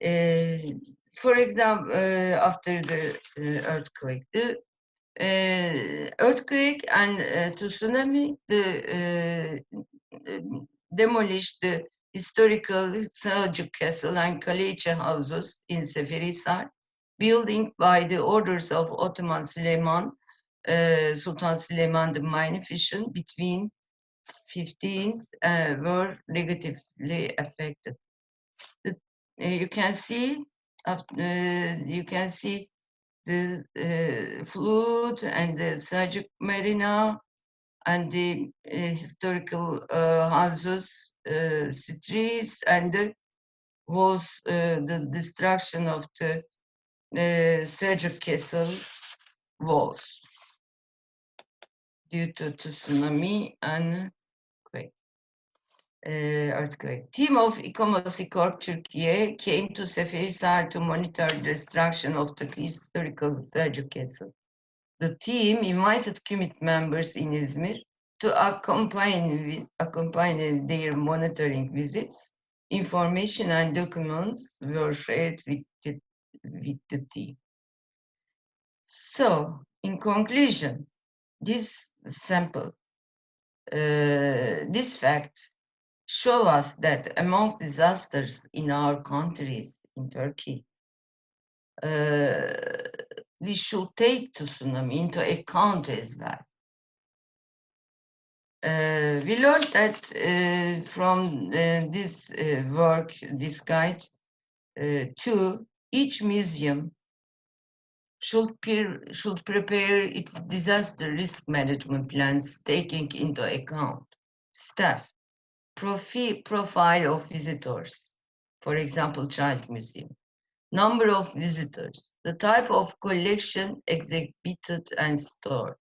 For example, after the earthquake, earthquake and tsunami demolished the historical Seljuk Castle and Kaleçe houses in Seferihisar, building by the orders of Ottoman Sultan Süleyman the Magnificent between 15th were negatively affected. The you can see the flute and the Seljuk Marina and the historical houses, streets, and the walls, the destruction of the Seljuk Castle walls due to tsunami and earthquake. Team of ICOMOS-ICORP Türkiye came to Seferihisar to monitor the destruction of the historical Seljuk Castle. The team invited KUMID members in Izmir to accompany their monitoring visits. Information and documents were shared with the team. So, in conclusion, this sample, this fact, show us that among disasters in our countries, in Turkey, we should take tsunami into account as well. We learned that from this work, this guide, each museum should prepare its disaster risk management plans, taking into account staff, profile of visitors, for example, child museum, number of visitors, the type of collection exhibited and stored,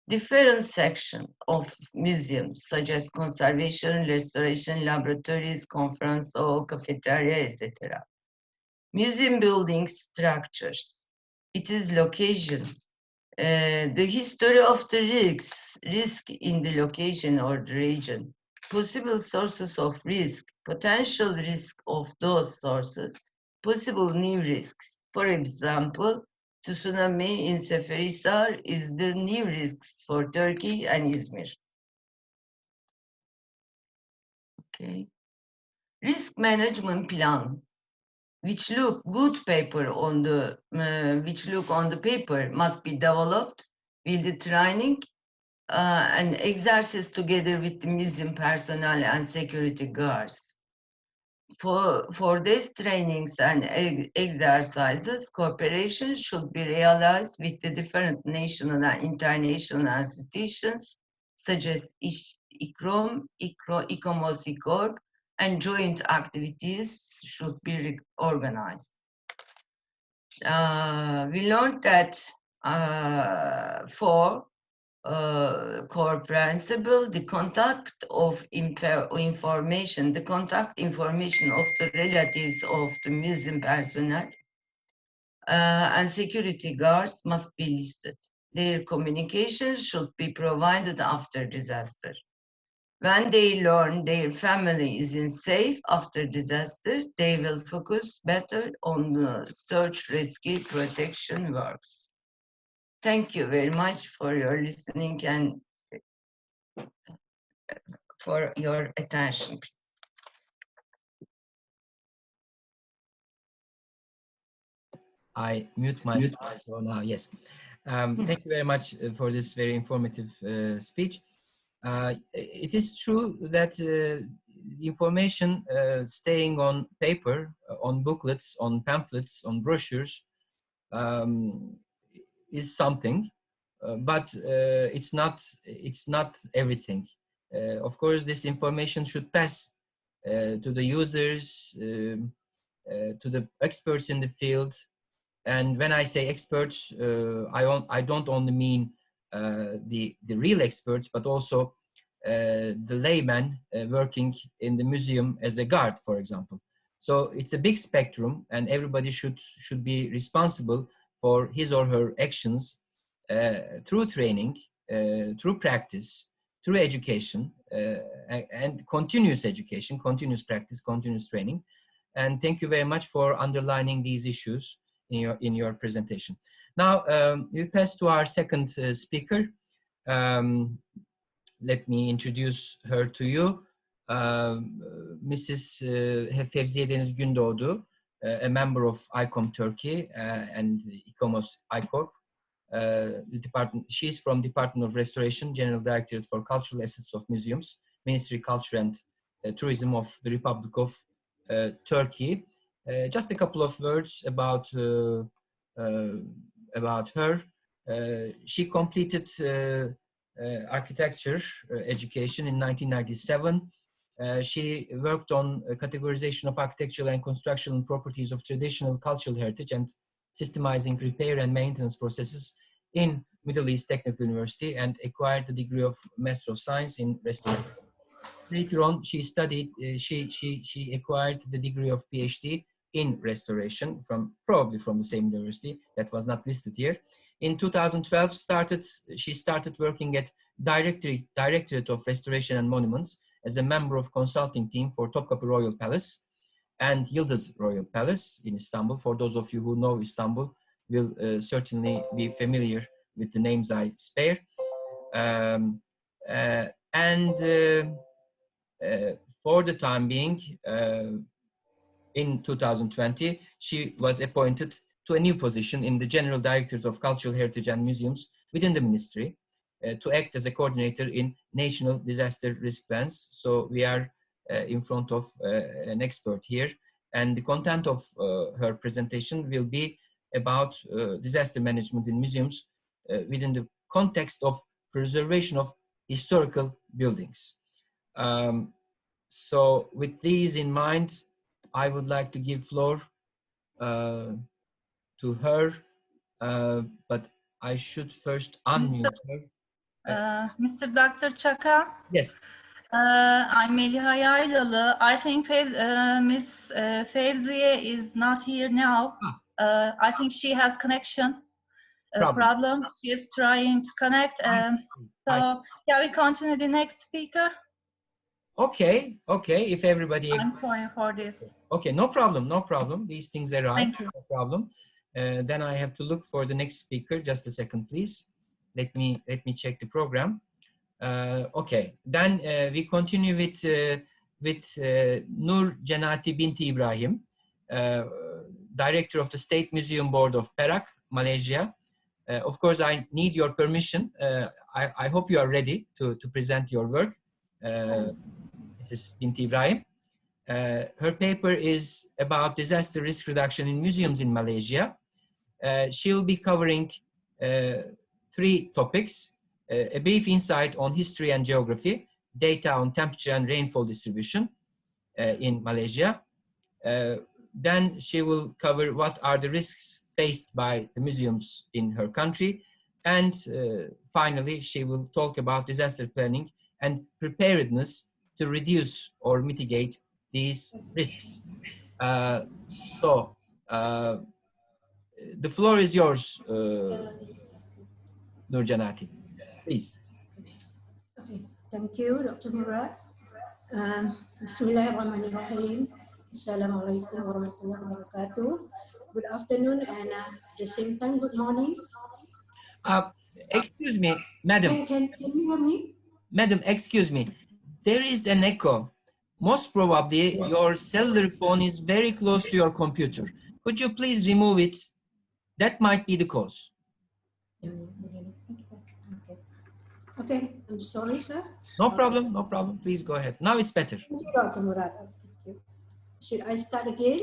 different sections of museums such as conservation, restoration, laboratories, conference hall, cafeteria, etc. Museum building structures, its location, the history of the risk in the location or the region, possible sources of risk, potential risk of those sources, possible new risks. For example, tsunami in Seferihisar is the new risks for Turkey and Izmir. Okay. Risk management plan, which look on the paper, must be developed with the training and exercise together with the museum personnel and security guards. For these trainings and exercises, cooperation should be realized with the different national and international institutions, such as ICOM, ICOMOS-ICORP, and joint activities should be organized. We learned that for core principle, the contact information of the relatives of the museum personnel and security guards must be listed. Their communication should be provided after disaster. When they learn their family is in safe after disaster, they will focus better on the search, rescue, protection works. Thank you very much for your listening and for your attention.
I mute myself so now, yes. Thank you very much for this very informative speech. It is true that information staying on paper, on booklets, on pamphlets, on brochures is something, but it's not everything. Of course, this information should pass to the users, to the experts in the field. And when I say experts, I don't only mean the real experts, but also the layman working in the museum as a guard, for example. So it's a big spectrum, and everybody should be responsible for his or her actions through training, through practice, through education, and continuous education, continuous practice, continuous training. And thank you very much for underlining these issues in your presentation. Now we pass to our second speaker. Let me introduce her to you, Mrs. Fevziye Deniz Gündoğdu, a member of ICOM Turkey and ICOMOS-ICORP. She's from Department of Restoration, General Directorate for Cultural Assets of Museums, Ministry of Culture and Tourism of the Republic of Turkey. Just a couple of words about her. She completed architecture education in 1997. She worked on categorization of architectural and construction properties of traditional cultural heritage and systemizing repair and maintenance processes in Middle East Technical University, and acquired the degree of Master of Science in Restoration. Later on, she studied, she acquired the degree of PhD in Restoration probably from the same university that was not listed here. In 2012, she started working at Directorate of Restoration and Monuments as a member of consulting team for Topkapı Royal Palace and Yildis Royal Palace in Istanbul. For those of you who know Istanbul, will certainly be familiar with the names I spare. For the time being, in 2020, she was appointed to a new position in the General Directorate of Cultural Heritage and Museums within the ministry to act as a coordinator in national disaster risk plans. So we are in front of an expert here, and the content of her presentation will be about disaster management in museums within the context of preservation of historical buildings. So with these in mind, I would like to give floor to her, but I should first unmute her.
Mr. Dr. ÇAKAN?
Yes.
I'm Meliha Yaylalı. I think Miss Fevziye is not here now. I think she has connection problem. She is trying to connect. So can we continue the next speaker?
Okay, if everybody...
I'm sorry for this.
Okay, no problem. These things arrive.
Thank you.
No problem. Then I have to look for the next speaker. Just a second, please. Let me check the program. Okay, then we continue with Nur Cenati Binti Ibrahim, Director of the State Museum Board of Perak, Malaysia. Of course, I need your permission. I hope you are ready to present your work. Mrs. Binti Ibrahim. Her paper is about disaster risk reduction in museums in Malaysia. She'll be covering 3 topics: a brief insight on history and geography, data on temperature and rainfall distribution in Malaysia. Then she will cover what are the risks faced by the museums in her country. And finally, she will talk about disaster planning and preparedness to reduce or mitigate these risks. The floor is yours, Nur Cenati. Please.
Okay. Thank you, Dr. Murat. Bismillahirrahmanirrahim. Assalamualaikum warahmatullahi wabarakatuh. Good afternoon, and at the same time, good morning.
Excuse me, madam.
Can you hear me?
Madam, excuse me. There is an echo. Most probably your cellular phone is very close to your computer. Could you please remove it? That might be the cause.
Okay, I'm sorry, sir.
No problem. Please go ahead. Now it's better.
Thank you, Dr. Murat. Should I start again?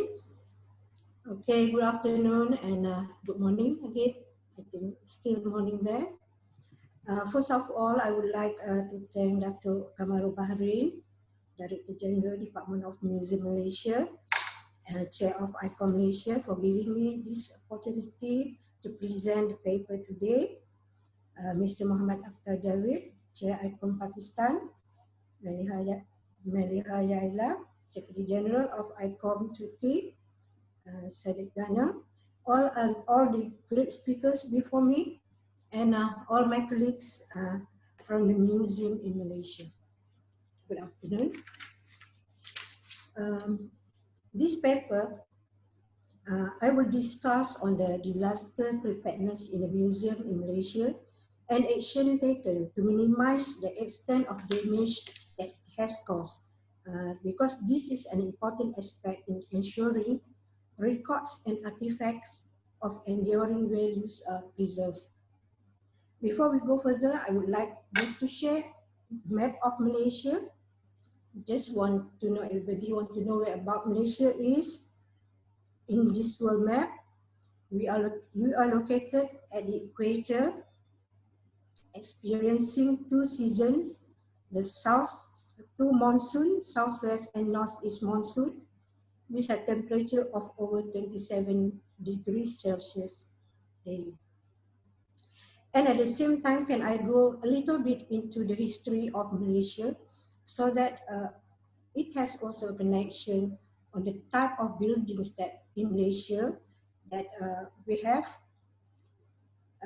Okay, good afternoon and good morning again. I think still morning there. First of all, I would like to thank Dr. Kamarul Baharın, Director General, Department of Museum Malaysia, Chair of ICOM Malaysia, for giving me this opportunity to present the paper today. Mr. Muhammad Akhter Javed, Chair ICOM Pakistan, Meliha Yaylalı, Secretary General of ICOM-Turkey, Saadet, all the great speakers before me, and all my colleagues from the museum in Malaysia. Good afternoon. This paper, I will discuss on the disaster preparedness in the museum in Malaysia and action taken to minimize the extent of damage that it has caused, because this is an important aspect in ensuring records and artifacts of enduring values are preserved. Before we go further, I would like just to share map of Malaysia. Just want to know, everybody want to know where about Malaysia is. In this world map, we are located at the equator, experiencing two seasons, two monsoons, southwest and northeast monsoon, with a temperature of over 27 degrees Celsius daily. And at the same time, can I go a little bit into the history of Malaysia, so that it has also a connection on the type of buildings that in Malaysia that we have.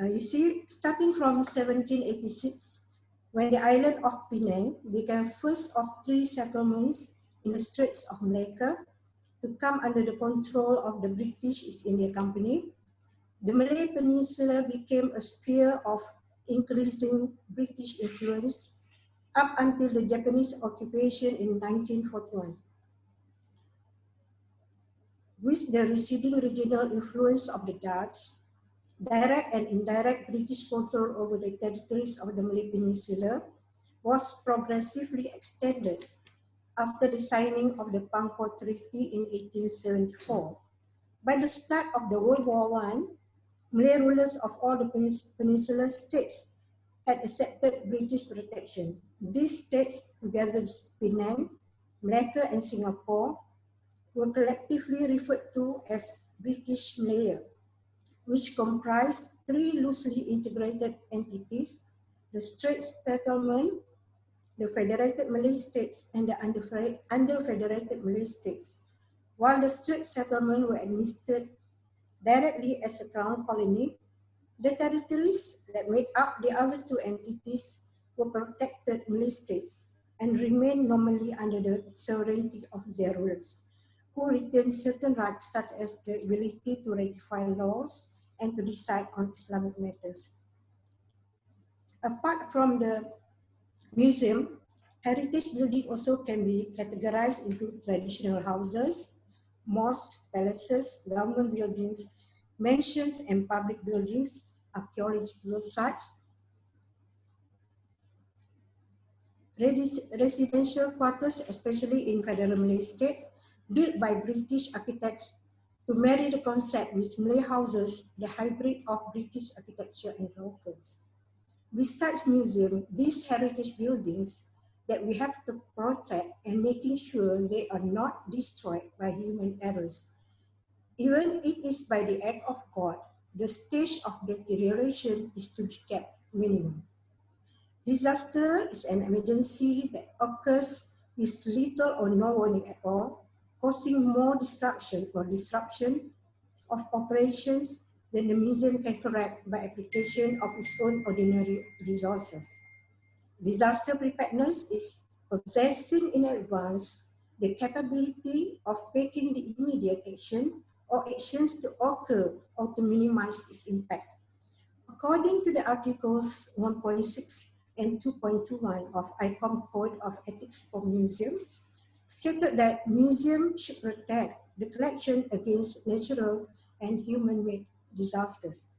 You see, starting from 1786, when the island of Penang became first of 3 settlements in the Straits of Malacca to come under the control of the British East India Company, the Malay Peninsula became a sphere of increasing British influence up until the Japanese occupation in 1941. With the receding regional influence of the Dutch, direct and indirect British control over the territories of the Malay Peninsula was progressively extended after the signing of the Pangkor Treaty in 1874. By the start of the World War I, Malay rulers of all the peninsular states had accepted British protection. These states, together with Penang, Malacca, and Singapore, were collectively referred to as British Malaya, which comprised 3 loosely integrated entities: the Straits Settlement, the Federated Malay States, and the Under-Federated Malay States. While the Straits Settlement were administered directly as a crown colony, the territories that made up the other 2 entities were protected Malay states and remained normally under the sovereignty of their rulers, who retained certain rights such as the ability to ratify laws and to decide on Islamic matters. Apart from the museum, heritage building also can be categorized into traditional houses, mosques, palaces, government buildings, mansions and public buildings, archaeological sites, residential quarters, especially in Federal Malay State, built by British architects to marry the concept with Malay houses, the hybrid of British architecture and locals. Besides museum, these heritage buildings that we have to protect and making sure they are not destroyed by human errors. Even it is by the act of God, the stage of deterioration is to be kept minimum. Disaster is an emergency that occurs with little or no warning at all, causing more destruction or disruption of operations than the museum can correct by application of its own ordinary resources. Disaster preparedness is possessing in advance the capability of taking the immediate action or actions to occur or to minimize its impact. According to the Articles 1.6 and 2.21 of ICOM Code of Ethics for Museum, stated that museums should protect the collection against natural and human-made disasters.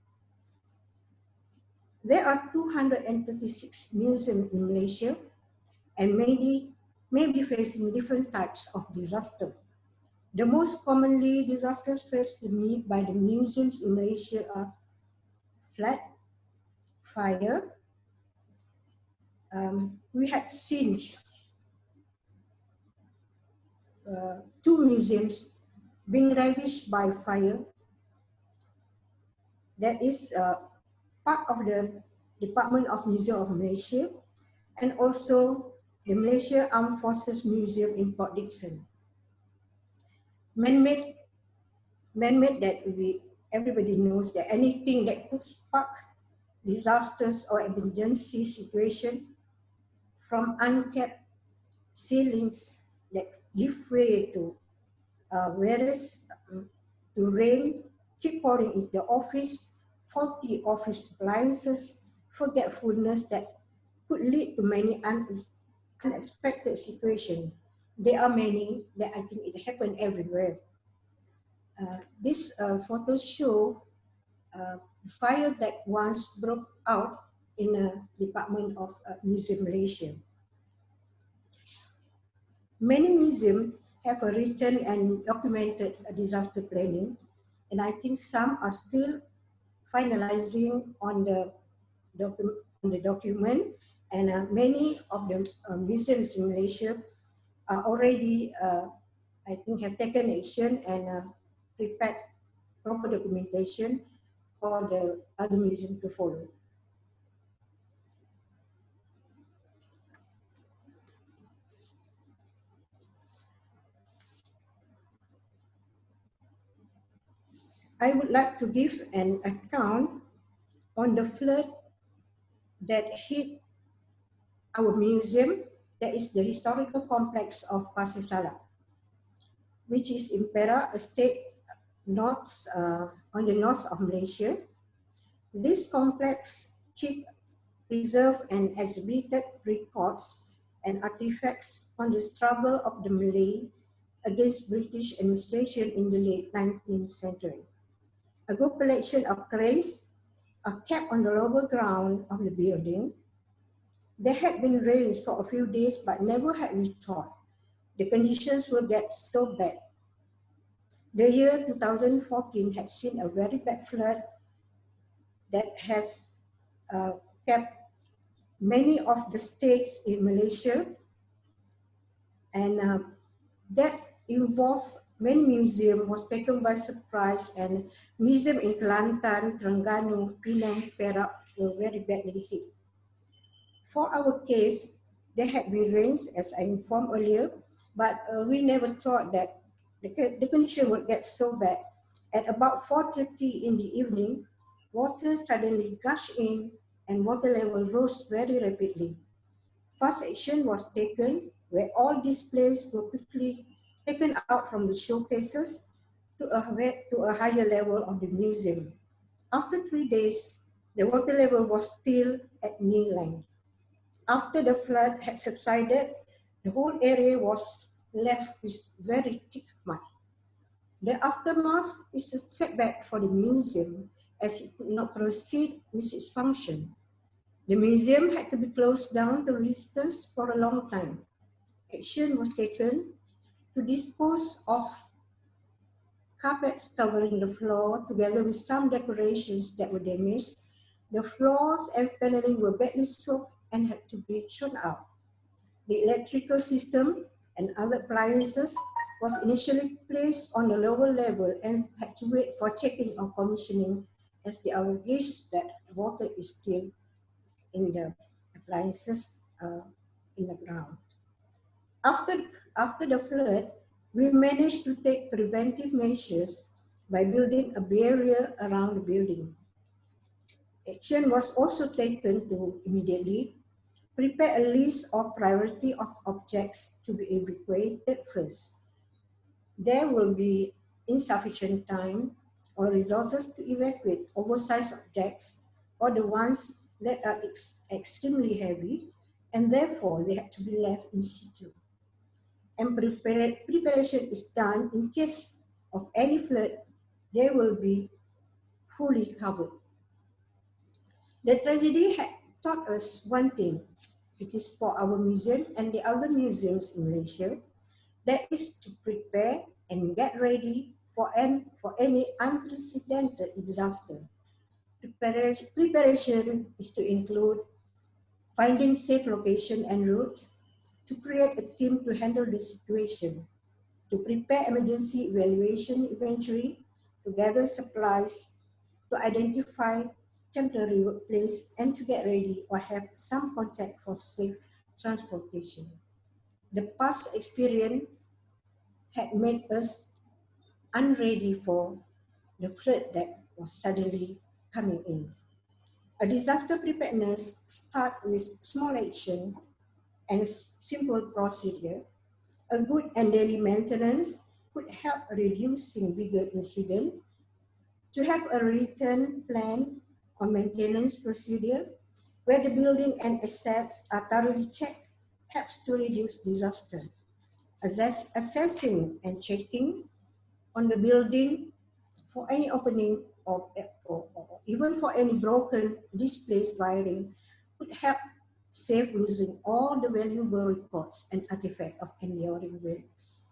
There are 236 museums in Malaysia and may be facing different types of disaster. The most commonly disasters faced by the museums in Malaysia are flood, fire. We had seen 2 museums being ravaged by fire. That is part of the Department of Museum of Malaysia and also the Malaysia Armed Forces Museum in Port Dickson. Man-made that everybody knows that anything that could spark disasters or emergency situation, from uncapped ceilings that give way to to rain, keep pouring into the office, faulty office appliances, forgetfulness that could lead to many unexpected situations. There are many that I think it happened everywhere. This photos show fire that once broke out in a Department of Museum Malaysia. Many museums have a written and documented disaster planning, and I think some are still finalizing on the document, and many of the museums in Malaysia are already, I think, have taken action and prepared proper documentation for the other museums to follow. I would like to give an account on the flood that hit our museum, that is the historical complex of Pasir Salak, which is in Perak, a state on the north of Malaysia. This complex keeps preserved and exhibited records and artifacts on the struggle of the Malay against British administration in the late 19th century. A good collection of crates are kept on the lower ground of the building. They had been raised for a few days but never had rethought. The conditions will get so bad. The year 2014 had seen a very bad flood that has kept many of the states in Malaysia, and that involved many museums was taken by surprise, and museums in Kelantan, Terengganu, Penang, Perak were very badly hit. For our case, there had been rains, as I informed earlier, but we never thought that the condition would get so bad. At about 4:30 in the evening, water suddenly gushed in and water level rose very rapidly. Fast action was taken where all displays were quickly taken out from the showcases to a higher level of the museum. After 3 days, the water level was still at knee-line. After the flood had subsided, the whole area was left with very thick mud. The aftermath is a setback for the museum as it could not proceed with its function. The museum had to be closed down to visitors for a long time. Action was taken to dispose of carpets covering the floor together with some decorations that were damaged. The floors and paneling were badly soaked and had to be thrown out. The electrical system and other appliances was initially placed on the lower level and had to wait for checking or commissioning, as there are risks that water is still in the appliances in the ground. After the flood, we managed to take preventive measures by building a barrier around the building. Action was also taken to immediately prepare a list of priority of objects to be evacuated first. There will be insufficient time or resources to evacuate oversized objects or the ones that are extremely heavy, and therefore they had to be left in situ. And preparation is done in case of any flood, they will be fully covered. The tragedy had taught us one thing. It is for our museum and the other museums in Malaysia, that is to prepare and get ready for any unprecedented disaster. Preparation is to include finding safe location and route, to create a team to handle the situation, to prepare emergency evaluation inventory, to gather supplies, to identify temporary workplace, and to get ready or have some contact for safe transportation. The past experience had made us unready for the flood that was suddenly coming in. A disaster preparedness starts with small action and simple procedure. A good and daily maintenance could help reducing bigger incidents. To have a written plan on maintenance procedure where the building and assets are thoroughly checked helps to reduce disaster. Assessing and checking on the building for any opening or even for any broken displaced wiring would help save losing all the valuable records and artifacts of enduring values.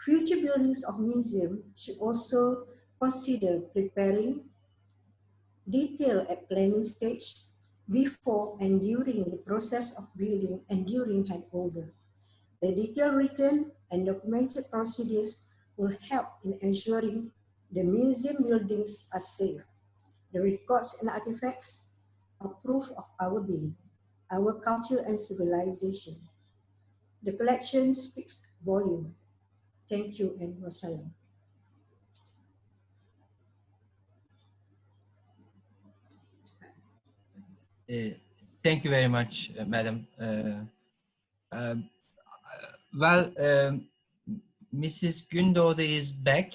Future buildings of museums should also consider preparing detail at planning stage, before and during the process of building and during handover. The detailed written and documented procedures will help in ensuring the museum buildings are safe. The records and artifacts are proof of our being, our culture and civilization. The collection speaks volume. Thank you and wassalam.
Thank you very much, Madam. Mrs. Gündoğdu is back.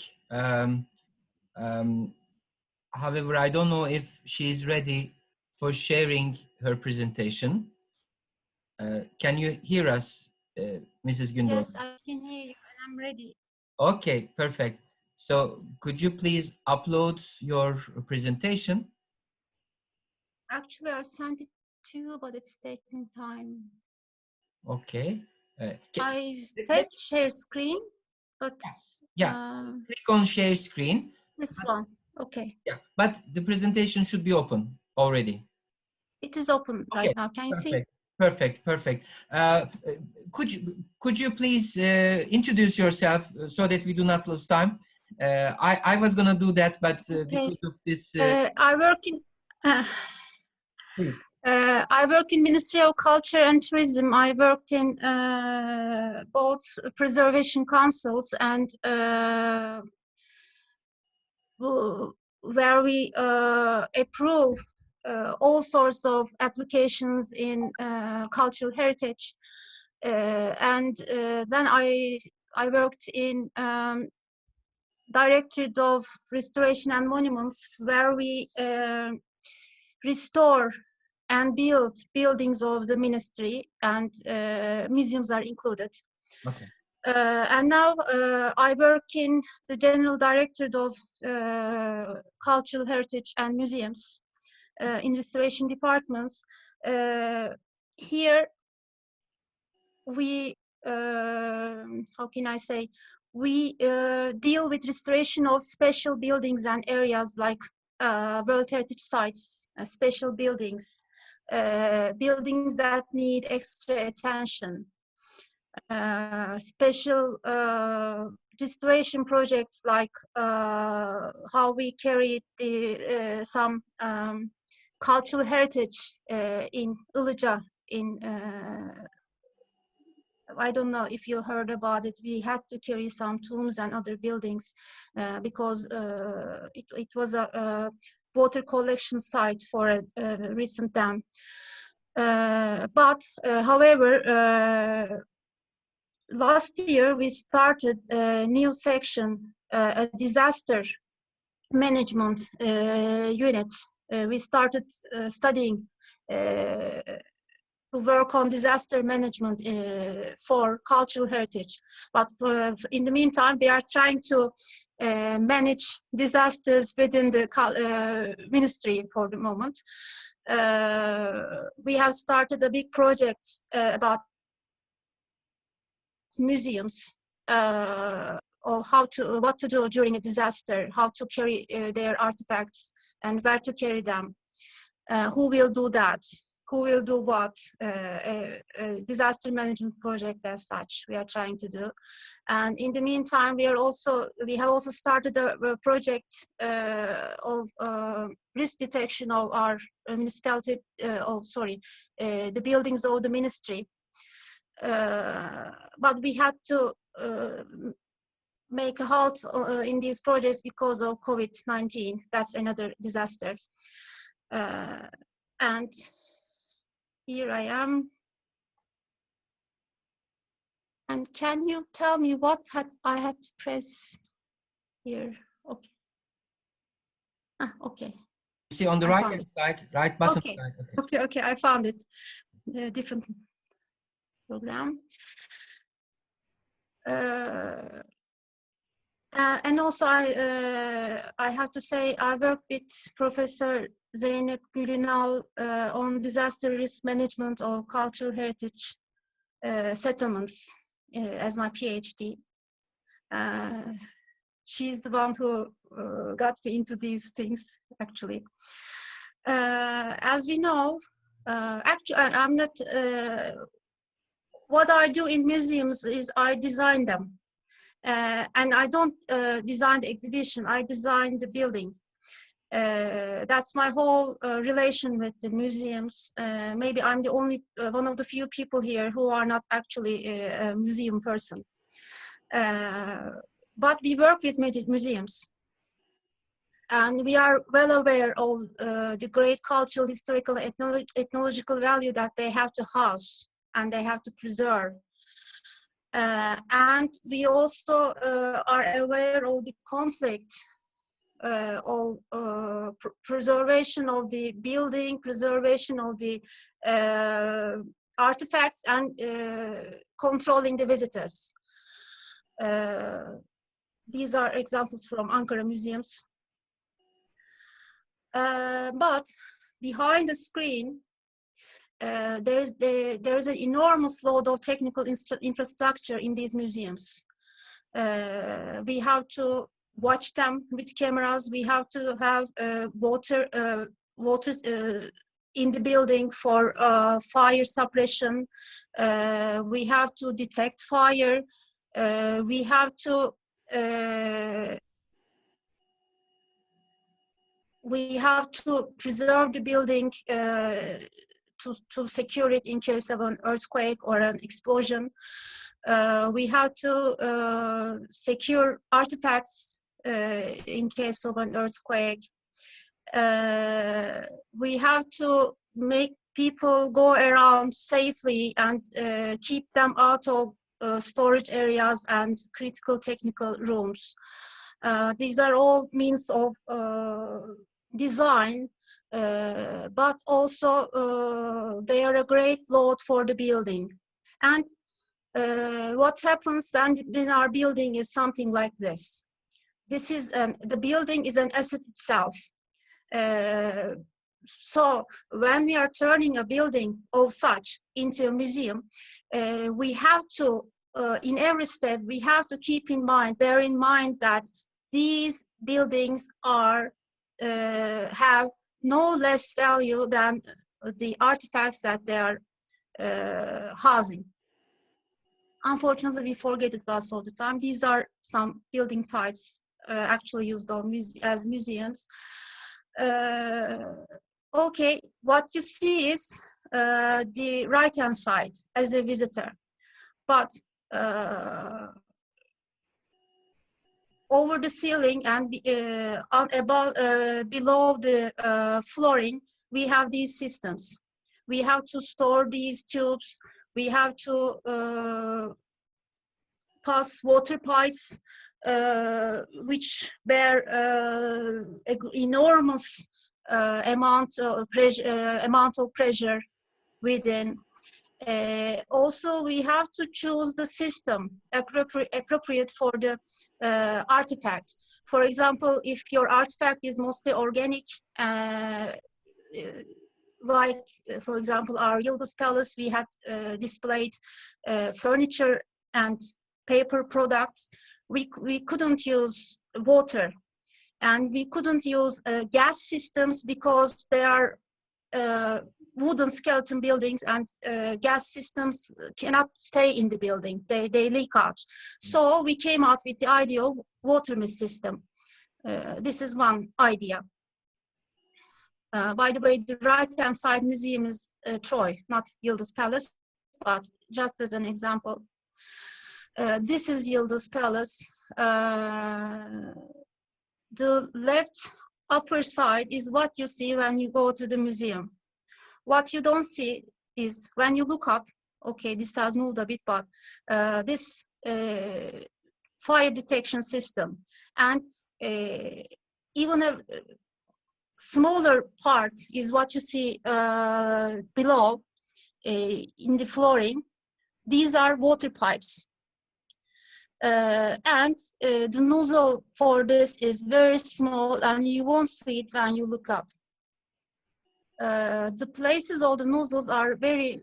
However, I don't know if she is ready for sharing her presentation. Can you hear us, Mrs. Gündoğdu?
Yes, I can hear you and I'm ready.
Okay, perfect. So could you please upload your presentation?
Actually, I've sent it to you, but it's taking time.
Okay.
I pressed share screen, but
click on share screen.
This one, okay.
Yeah, but the presentation should be open already.
It is open right now. Can you see?
Perfect. Could you please introduce yourself so that we do not lose time? I was gonna do that, but because of this,
I work in.
Please.
I work in Ministry of Culture and Tourism. I worked in both preservation councils and where we approve all sorts of applications in cultural heritage. And then I worked in Directorate of Restoration and Monuments, where we restore and build buildings of the ministry, and museums are included.
Okay.
And now I work in the General Directorate of Cultural Heritage and Museums in restoration departments. Here we, how can I say, we deal with restoration of special buildings and areas like World Heritage Sites, special buildings, buildings that need extra attention, special restoration projects like how we carried the, some cultural heritage in Ilıca, in I don't know if you heard about it. We had to carry some tombs and other buildings because it was a water collection site for a recent dam. However, last year we started a new section, a disaster management unit. We started studying to work on disaster management for cultural heritage. But in the meantime, we are trying to manage disasters within the ministry for the moment. We have started a big project about museums, or what to do during a disaster, how to carry their artifacts and where to carry them, who will do that, who will do what, a disaster management project as such we are trying to do. And in the meantime, we have also started a project of risk detection of our municipality, the buildings of the ministry. But we had to make a halt in these projects because of COVID-19. That's another disaster. And here I am. And can you tell me what I had to press here? Okay. Okay.
You see on the right hand side, right bottom side.
Okay, I found it. The different program. And also I have to say I work with Professor Zeynep Ünal on disaster risk management of cultural heritage settlements as my PhD. She's the one who got me into these things, actually. As we know, actually, I'm not, what I do in museums is I design them. And I don't design the exhibition, I design the building. That's my whole relation with the museums. Maybe I'm the only, one of the few people here who are not actually a museum person. But we work with museums. And we are well aware of the great cultural, historical, ethnological value that they have to house and they have to preserve. And we also are aware of the conflict of preservation of the building, preservation of the artifacts, and controlling the visitors. These are examples from Ankara museums. But behind the screen, there is an enormous load of technical infrastructure in these museums. We have to watch them with cameras. We have to have water in the building for fire suppression. We have to detect fire. We have to preserve the building to secure it in case of an earthquake or an explosion. We have to secure artifacts in case of an earthquake. We have to make people go around safely and keep them out of storage areas and critical technical rooms. These are all means of design, but also they are a great load for the building. And what happens when our building is something like this? This is the building is an asset itself. So when we are turning a building of such into a museum, we have to, in every step, we have to keep in mind, bear in mind that these buildings are have no less value than the artifacts that they are housing. Unfortunately, we forget it lots of the time. These are some building types actually used on as museums. Okay, what you see is the right-hand side as a visitor, but over the ceiling and above, below the flooring, we have these systems. We have to store these tubes. We have to pass water pipes, which bear enormous amount of pressure within. Also, we have to choose the system appropriate for the artifact. For example, if your artifact is mostly organic, like, for example, our Yildis Palace, we had displayed furniture and paper products. We couldn't use water, and we couldn't use gas systems because they are wooden skeleton buildings, and gas systems cannot stay in the building. They leak out. So we came out with the idea of water mist system. This is one idea. By the way, the right-hand side museum is Troy, not Yildis Palace, but just as an example. This is Yildis Palace. The left upper side is what you see when you go to the museum. What you don't see is when you look up, okay, this has moved a bit, but this fire detection system, and even a smaller part is what you see below in the flooring. These are water pipes. And the nozzle for this is very small, and you won't see it when you look up. The places of the nozzles are very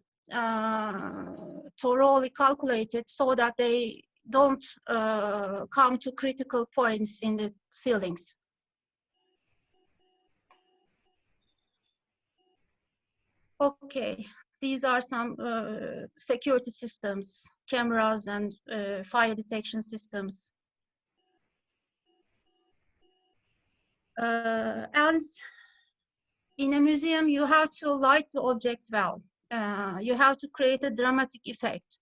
thoroughly calculated so that they don't come to critical points in the ceilings. Okay, these are some security systems, cameras and fire detection systems. And in a museum, you have to light the object well. You have to create a dramatic effect.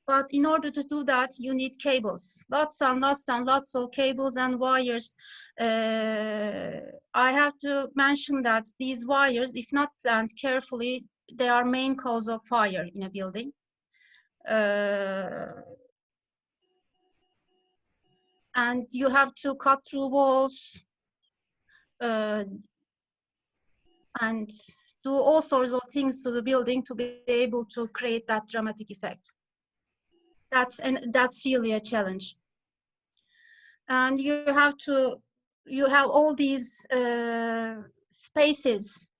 But in order to do that, you need cables, lots and lots of cables and wires. I have to mention that these wires, if not planned carefully, they are main cause of fire in a building. And you have to cut through walls and do all sorts of things to the building to be able to create that dramatic effect. That's really a challenge. And you have all these spaces.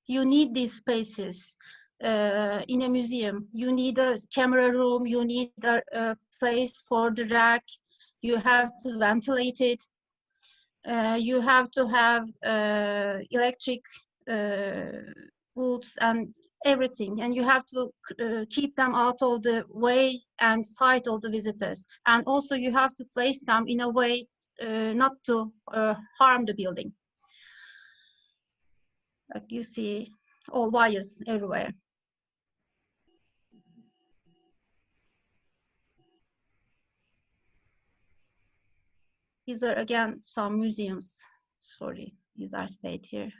You need these spaces in a museum. You need a camera room. You need a place for the rack. You have to ventilate it. You have to have electric booths and everything, and you have to keep them out of the way and sight of the visitors. And also you have to place them in a way not to harm the building. Like you see all wires everywhere. These are again some museums. Sorry, these are stayed here.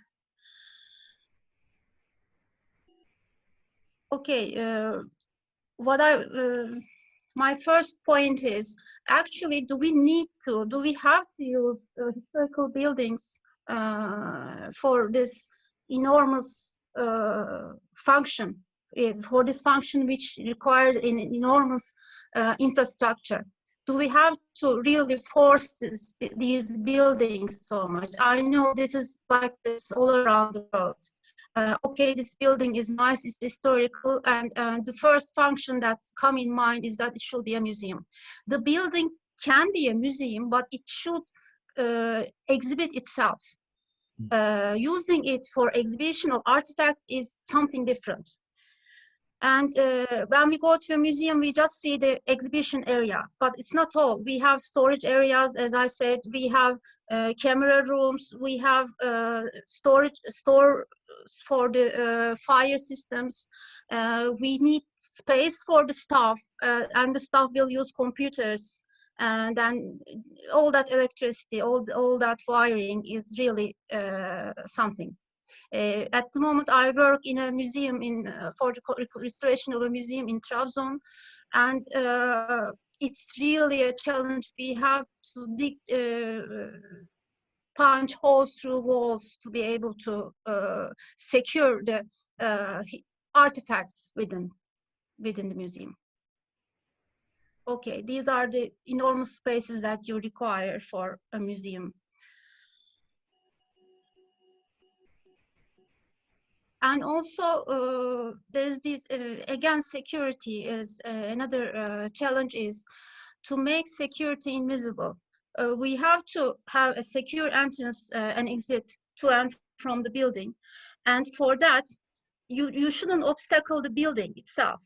Okay, my first point is, actually, do we have to use historical buildings for this enormous function, for this function which requires an enormous infrastructure? Do we have to really force these buildings so much? I know this is like this all around the world. Okay, this building is nice, it's historical, and the first function that come in mind is that it should be a museum. The building can be a museum, but it should exhibit itself. Using it for exhibition of artifacts is something different. And when we go to a museum, we just see the exhibition area, but it's not all. We have storage areas, as I said, we have camera rooms, we have store for the fire systems. We need space for the staff, and the staff will use computers. And then all that electricity, all that wiring is really something. At the moment, I work in a museum for the restoration of a museum in Trabzon, and it's really a challenge. We have to punch holes through walls to be able to secure the artifacts within the museum. Okay, these are the enormous spaces that you require for a museum. And also, there is this, again, security is another challenge, is to make security invisible. We have to have a secure entrance and exit to and from the building. And for that, you shouldn't obstacle the building itself.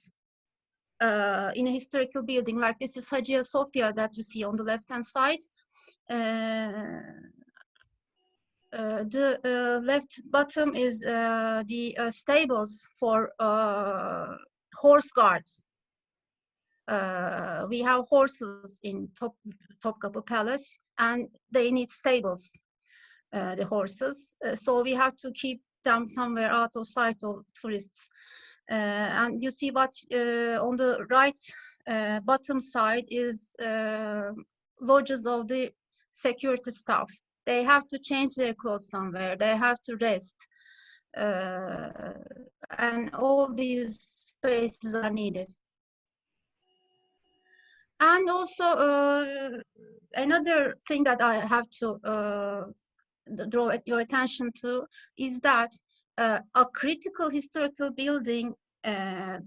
In a historical building, like this is Hagia Sophia that you see on the left-hand side. The left bottom is the stables for horse guards. We have horses in Topkapı Palace, and they need stables, the horses. So we have to keep them somewhere out of sight of tourists. And you see what on the right bottom side is lodges of the security staff. They have to change their clothes somewhere. They have to rest. And all these spaces are needed. And also another thing that I have to draw your attention to is that a critical historical building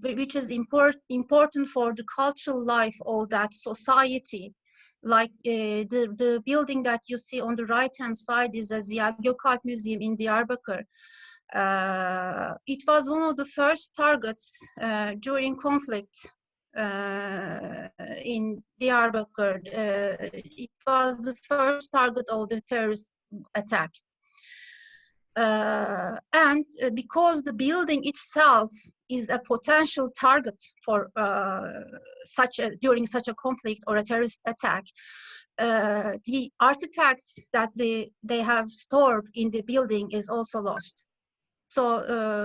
which is important for the cultural life of that society. Like the building that you see on the right-hand side is a Ziya Gökalp Museum in Diyarbakır. It was one of the first targets during conflict in Diyarbakır. It was the first target of the terrorist attack. And because the building itself is a potential target for during such a conflict or a terrorist attack, the artifacts that they have stored in the building is also lost. So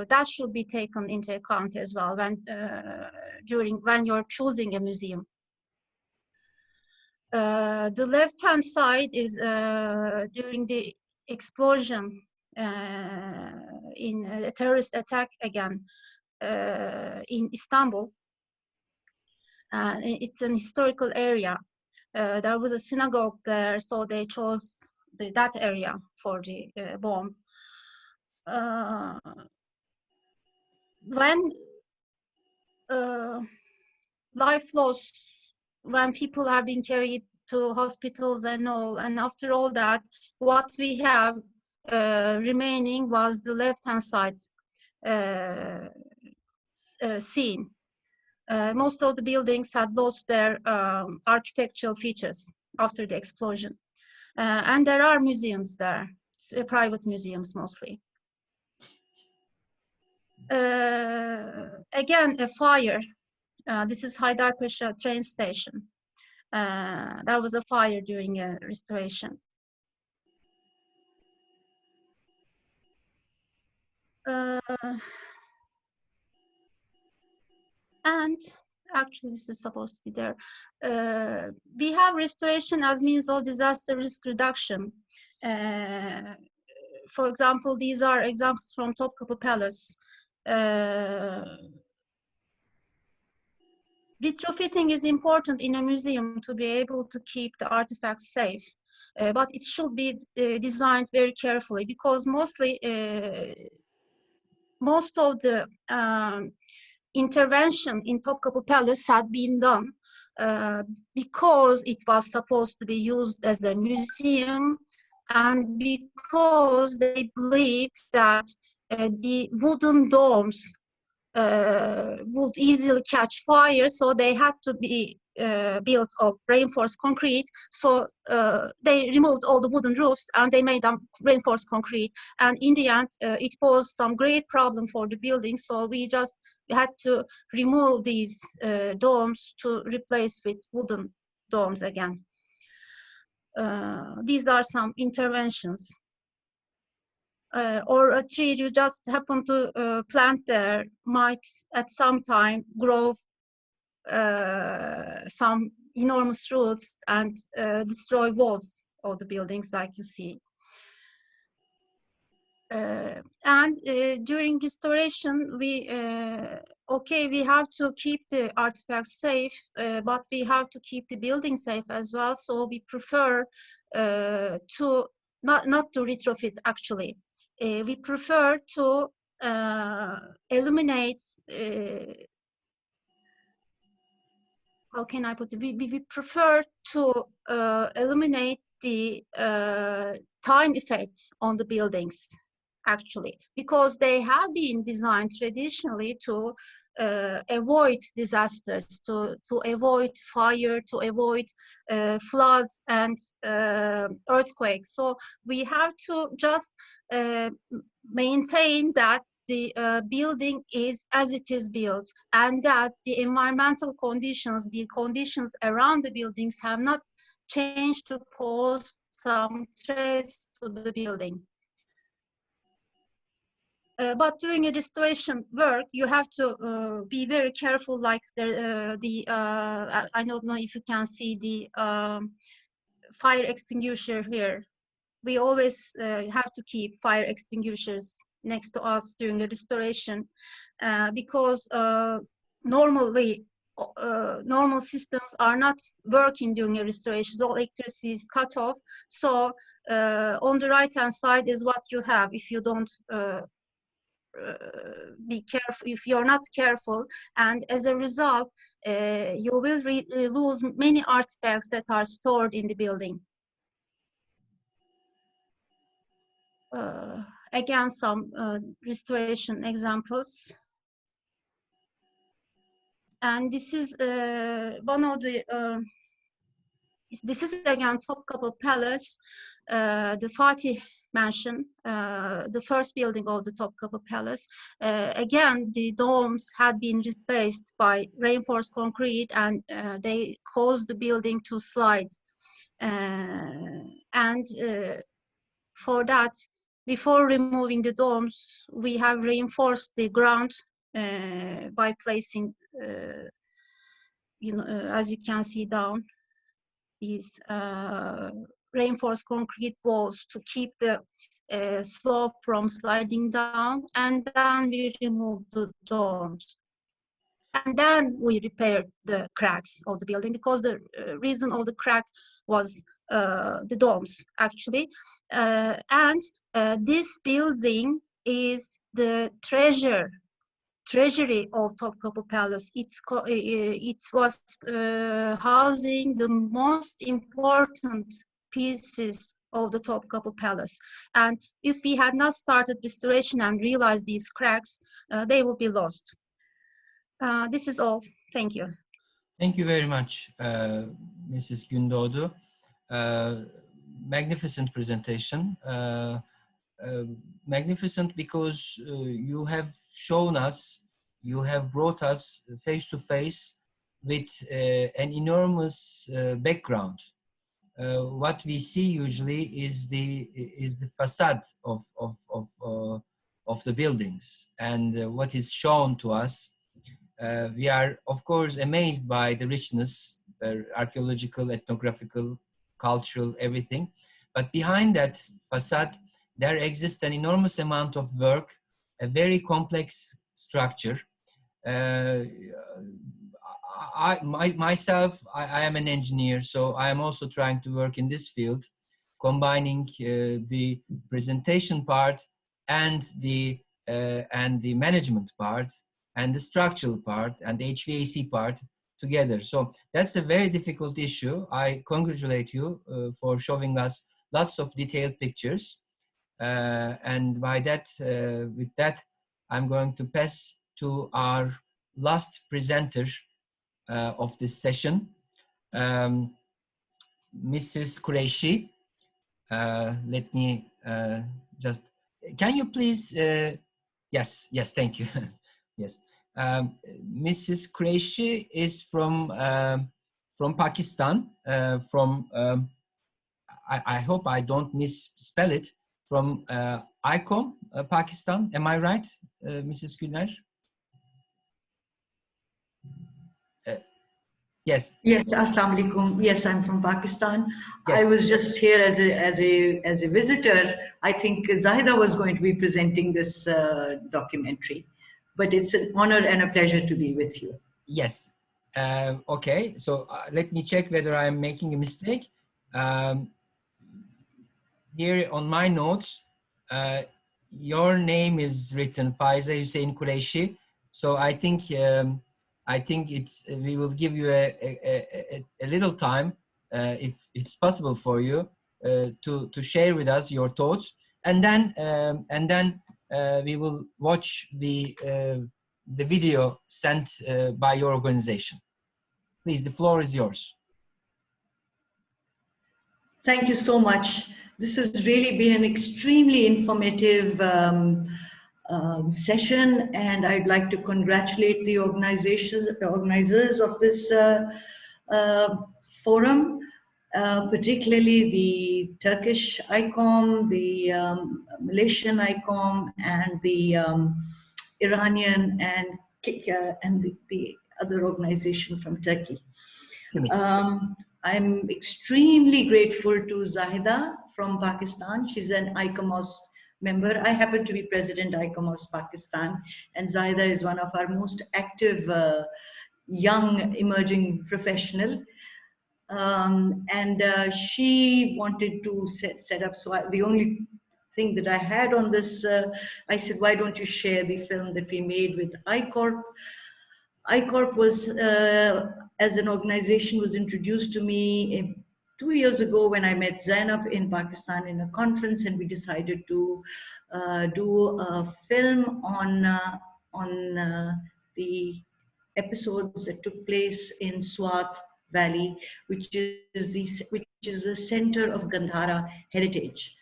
that should be taken into account as well when you're choosing a museum. The left-hand side is during the explosion in a terrorist attack again in Istanbul. It's an historical area. There was a synagogue there, so they chose that area for the bomb. When life loss, when people have been carried to hospitals and all, and after all that, what we have remaining was the left-hand side scene. Most of the buildings had lost their architectural features after the explosion. And there are museums there, private museums mostly. Again, a fire. This is Haydarpaşa train station. There was a fire during a restoration. And actually this is supposed to be there. We have restoration as means of disaster risk reduction. For example, these are examples from Topkapı Palace. Retrofitting is important in a museum to be able to keep the artifacts safe, but it should be designed very carefully because most of the intervention in Topkapı Palace had been done because it was supposed to be used as a museum and because they believed that the wooden domes would easily catch fire, so they had to be built of reinforced concrete. So they removed all the wooden roofs and they made them reinforced concrete. And in the end, it posed some great problem for the building. So we just had to remove these domes to replace with wooden domes again. These are some interventions. Or a tree you just happen to plant there might at some time grow some enormous roots and destroy walls of the buildings like you see. And during restoration, we have to keep the artifacts safe, but we have to keep the building safe as well. So we prefer to not to retrofit actually. We prefer to eliminate, how can I put it? We prefer to eliminate the time effects on the buildings, actually, because they have been designed traditionally to avoid disasters, to avoid fire, to avoid floods and earthquakes. So we have to just maintain that the building is as it is built and that the environmental conditions, the conditions around the buildings have not changed to pose some stress to the building. But during a restoration work, you have to be very careful, like I don't know if you can see the fire extinguisher here. We always have to keep fire extinguishers next to us during the restoration because normally normal systems are not working during a restoration. All electricity is cut off. So on the right-hand side is what you have if you don't be careful, if you're not careful, and as a result, you will lose many artifacts that are stored in the building. Again, some restoration examples. And this is one of the, this is again Topkapı Palace, the Fatih Mansion, the first building of the Topkapı Palace. Again, the domes had been replaced by reinforced concrete, and they caused the building to slide. For that, before removing the domes, we have reinforced the ground by placing, as you can see down, these reinforced concrete walls to keep the slope from sliding down, and then we removed the domes. And then we repaired the cracks of the building, because the reason of the crack was the domes, actually. This building is the treasury of Topkapı Palace. It was housing the most important pieces of the Topkapı Palace. And if we had not started restoration and realized these cracks, they will be lost. This is all. Thank you.
Thank you very much, Mrs. Gündoğdu. Magnificent presentation. Magnificent because you have shown us, you have brought us face to face with an enormous background. What we see usually is the facade of the buildings, and what is shown to us. We are, of course, amazed by the richness, archaeological, ethnographical, cultural, everything. But behind that facade, there exists an enormous amount of work, a very complex structure. Myself, I am an engineer, so I am also trying to work in this field, combining the presentation part and the management part, and the structural part, and the HVAC part together. So that's a very difficult issue. I congratulate you for showing us lots of detailed pictures. And by that, with that, I'm going to pass to our last presenter of this session, Mrs. Qureshi. Let me just, can you please, yes, thank you. Yes, Mrs. Qureshi is from Pakistan, I hope I don't misspell it, from ICOM Pakistan. Am I right, Mrs. Güner? Yes.
Yes, Assalamu alaikum. Yes, I'm from Pakistan. Yes. I was just here as a visitor. I think Zahida was going to be presenting this documentary, but it's an honor and a pleasure to be with you.
Yes. Okay. So let me check whether I'm making a mistake. Here on my notes, your name is written Faiza Hussein Qureshi. So I think it's, we will give you a little time, if it's possible for you, to share with us your thoughts, and then we will watch the video sent by your organization. Please, the floor is yours.
Thank you so much. This has really been an extremely informative session, and I'd like to congratulate the organizers of this forum, particularly the Turkish ICOM, the Malaysian ICOM, and the Iranian and the other organization from Turkey. I'm extremely grateful to Zahida from Pakistan. She's an ICOMOS member. I happen to be President ICOMOS Pakistan, and Zahida is one of our most active young emerging professional. She wanted to set up, so the only thing that I had on this, I said, why don't you share the film that we made with ICORP? ICORP was, as an organization, was introduced to me 2 years ago when I met Zeynep in Pakistan in a conference, and we decided to do a film on the episodes that took place in Swat Valley, which is the center of Gandhara heritage.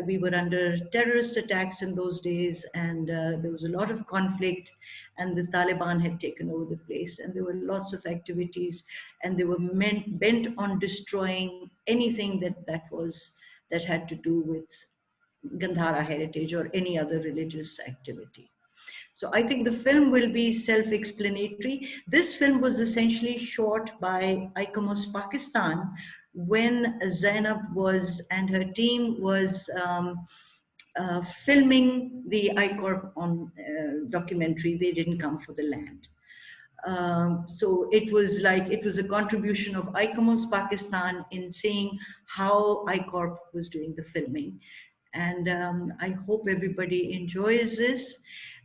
We were under terrorist attacks in those days, and there was a lot of conflict, and the Taliban had taken over the place, and there were lots of activities, and they were bent on destroying anything that had to do with Gandhara heritage or any other religious activity. So I think the film will be self-explanatory. This film was essentially shot by ICOMOS Pakistan when Zeynep and her team was filming the ICORP documentary, They Didn't Come for the Land. So it was a contribution of ICOMOS Pakistan in seeing how ICORP was doing the filming. And I hope everybody enjoys this.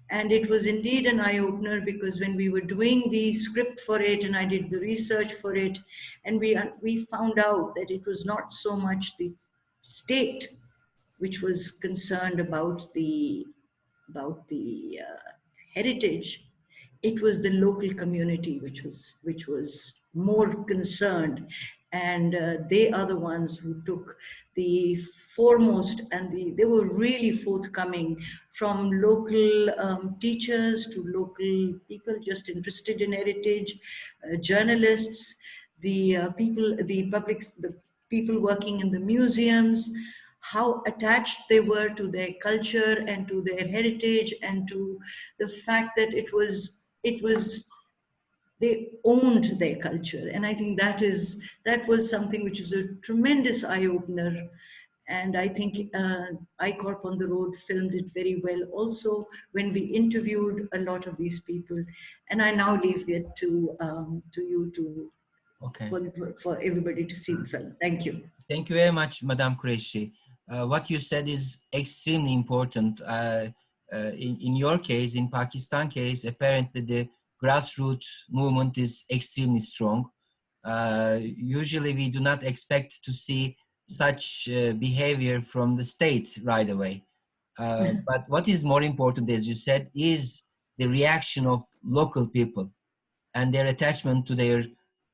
And it was indeed an eye-opener, because when we were doing the script for it and I did the research for it, and we found out that it was not so much the state which was concerned about the heritage, it was the local community which was more concerned, and they are the ones who took the foremost, and they were really forthcoming, from local teachers to local people just interested in heritage, journalists, the people working in the museums, how attached they were to their culture and to their heritage, and to the fact that they owned their culture. And I think that was something which is a tremendous eye-opener. And I think ICORP on the Road filmed it very well also when we interviewed a lot of these people. And I now leave it to you for everybody to see the film. Thank you.
Thank you very much, Madam Qureshi. What you said is extremely important. In your case, in Pakistan case, apparently the grassroots movement is extremely strong. Usually we do not expect to see such behavior from the state right away. But what is more important, as you said, is the reaction of local people and their attachment to their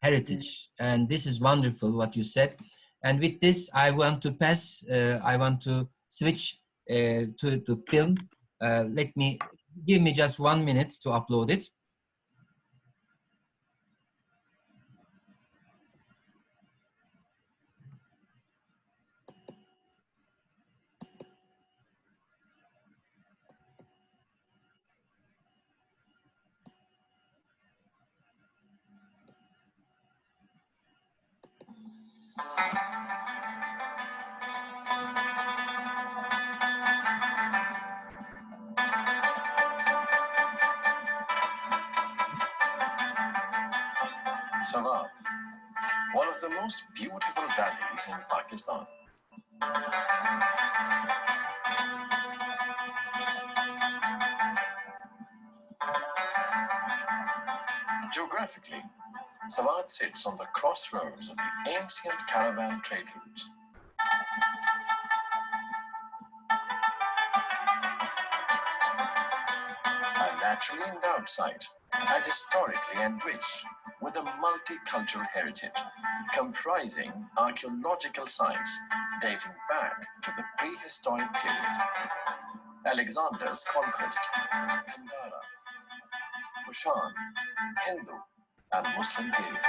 heritage. And this is wonderful what you said. And with this, I want to switch to the film. Give me just 1 minute to upload it.
Saadet, one of the most beautiful valleys in Pakistan. Geographically, Saadet sits on the crossroads of the ancient caravan trade routes. A naturally endowed site and historically enriched with a multicultural heritage comprising archaeological sites dating back to the prehistoric period, Alexander's conquest, Gandhara, Kushan, Hindu, and Muslim period.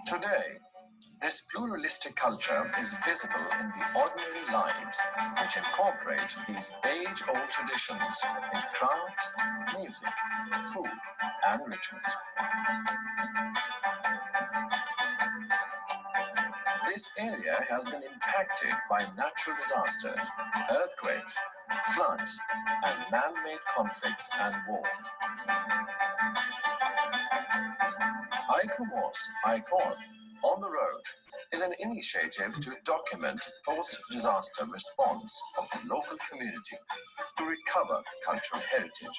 Today, this pluralistic culture is visible in the ordinary lives which incorporate these age-old traditions in craft, music, food, and rituals. This area has been impacted by natural disasters, earthquakes, floods, and man-made conflicts and war. ICOMOS-ICORP, On the Road, is an initiative to document post-disaster response of the local community to recover cultural heritage.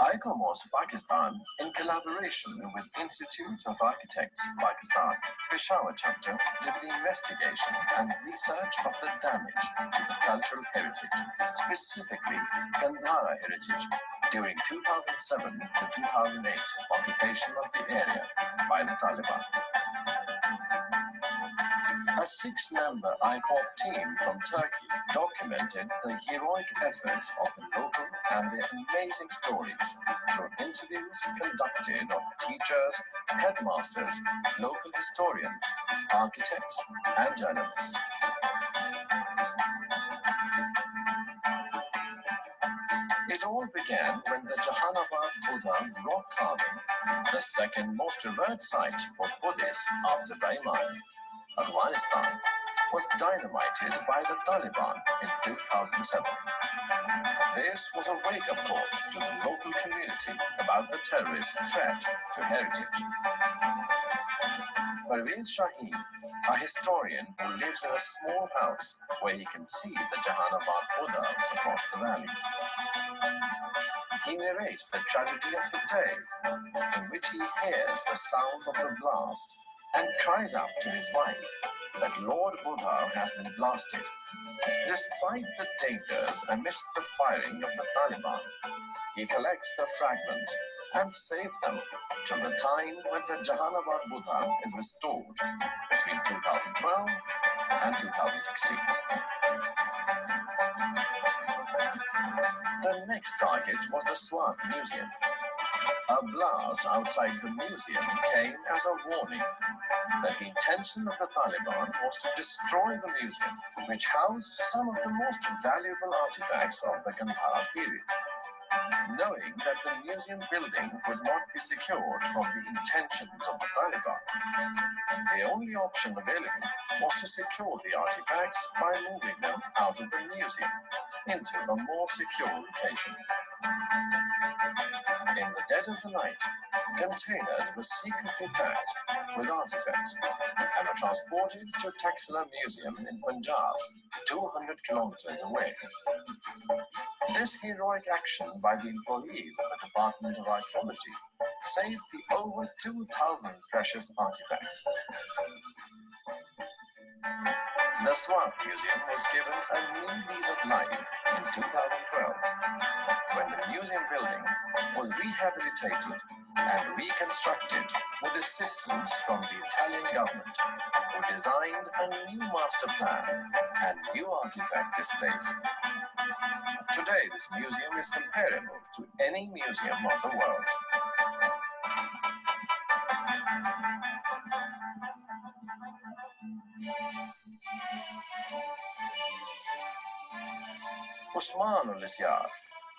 ICOMOS Pakistan, in collaboration with Institute of Architects Pakistan, Peshawar chapter, did the investigation and research of the damage to the cultural heritage, specifically Gandhara heritage, during 2007 to 2008 occupation of the area by the Taliban. A six-member ICOM team from Turkey documented the heroic efforts of the local and their amazing stories through interviews conducted of teachers, headmasters, local historians, architects, and journalists. It all began when the Jahanabad Buddha rock carving, the second most revered site for Buddhists after Baymar, Afghanistan, was dynamited by the Taliban in 2007. This was a wake-up call to the local community about the terrorist threat to heritage. Parvez Shaheen, a historian who lives in a small house where he can see the Jahanabad Buddha across the valley. He narrates the tragedy of the day in which he hears the sound of the blast and cries out to his wife that Lord Buddha has been blasted. Despite the dangers amidst the firing of the Taliban, he collects the fragments and saves them till the time when the Jahanabad Buddha is restored between 2012 and 2016. The next target was the Swat Museum. A blast outside the museum came as a warning that the intention of the Taliban was to destroy the museum, which housed some of the most valuable artifacts of the Gandhara period. Knowing that the museum building could not be secured from the intentions of the Taliban, the only option available was to secure the artifacts by moving them out of the museum into a more secure location. In the dead of the night, containers were secretly packed with artifacts and were transported to Taxila Museum in Punjab, 200 kilometers away. This heroic action by the employees of the Department of Archaeology saved the over 2,000 precious artifacts. The Swat Museum was given a new lease of life in 2012 when the museum building was rehabilitated and reconstructed with assistance from the Italian government, who designed a new master plan and new artifact displays. Today, this museum is comparable to any museum of the world. Osmanul Isyar,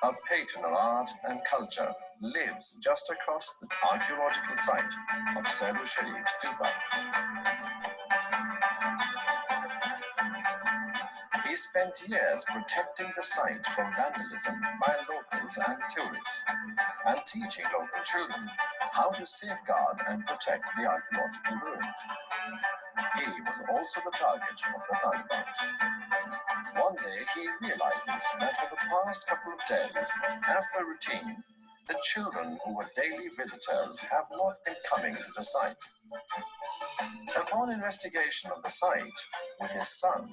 a patron of art and culture, lives just across the archaeological site of Seru Sharif Stupa. He spent years protecting the site from vandalism by locals and tourists, and teaching local children how to safeguard and protect the archaeological ruins. He was also the target of the Taliban. One day he realizes that for the past couple of days, as per routine, the children who were daily visitors have not been coming to the site. Upon investigation of the site with his son,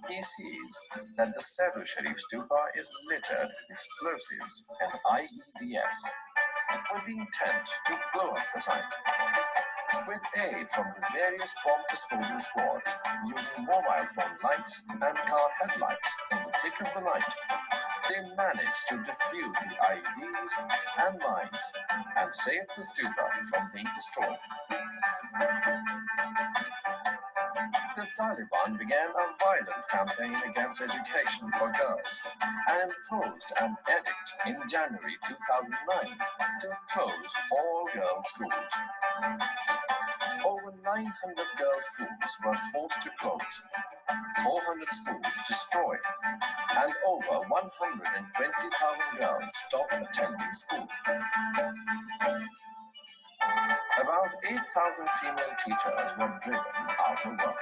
he sees that the Seru Sharif Stupa is littered with explosives and IEDs, with the intent to blow up the site. With aid from the various bomb disposal squads using mobile phone lights and car headlights in the thick of the night, they managed to defuse the IEDs and mines and save the stupa from being destroyed. The Taliban began a violent campaign against education for girls and imposed an edict in January 2009 to close all girls' schools. over 900 girls' schools were forced to close, 400 schools destroyed, and over 120,000 girls stopped attending school. About 8,000 female teachers were driven out of work.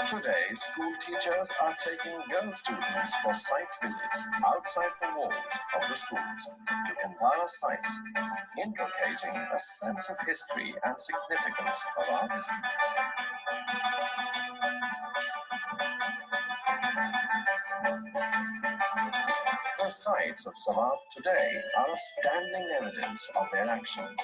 Today, school teachers are taking girl students for site visits outside the walls of the schools to Kandahar sites, inculcating a sense of history and significance of our history. The sites of Saadet today are a standing evidence of their actions.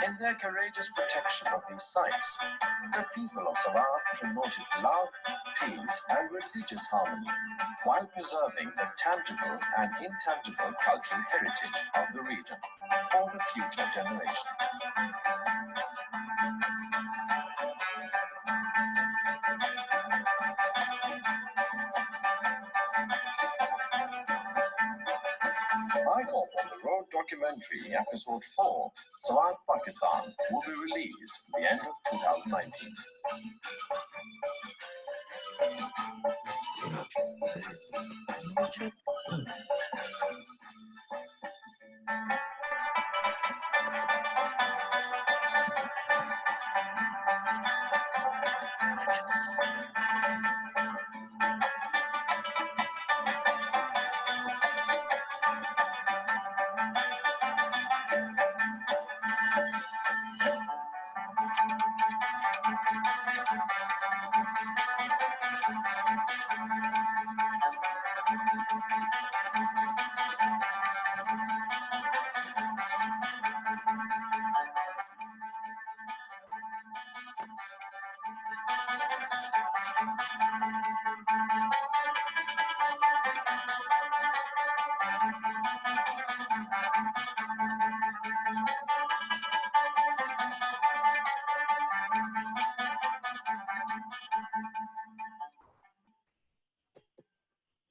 In their courageous protection of these sites, the people of Saadet promoted love, peace, and religious harmony, while preserving the tangible and intangible cultural heritage of the region for the future generations. ICOM on the Road documentary episode 4, Saadet, Pakistan, will be released at the end of 2019.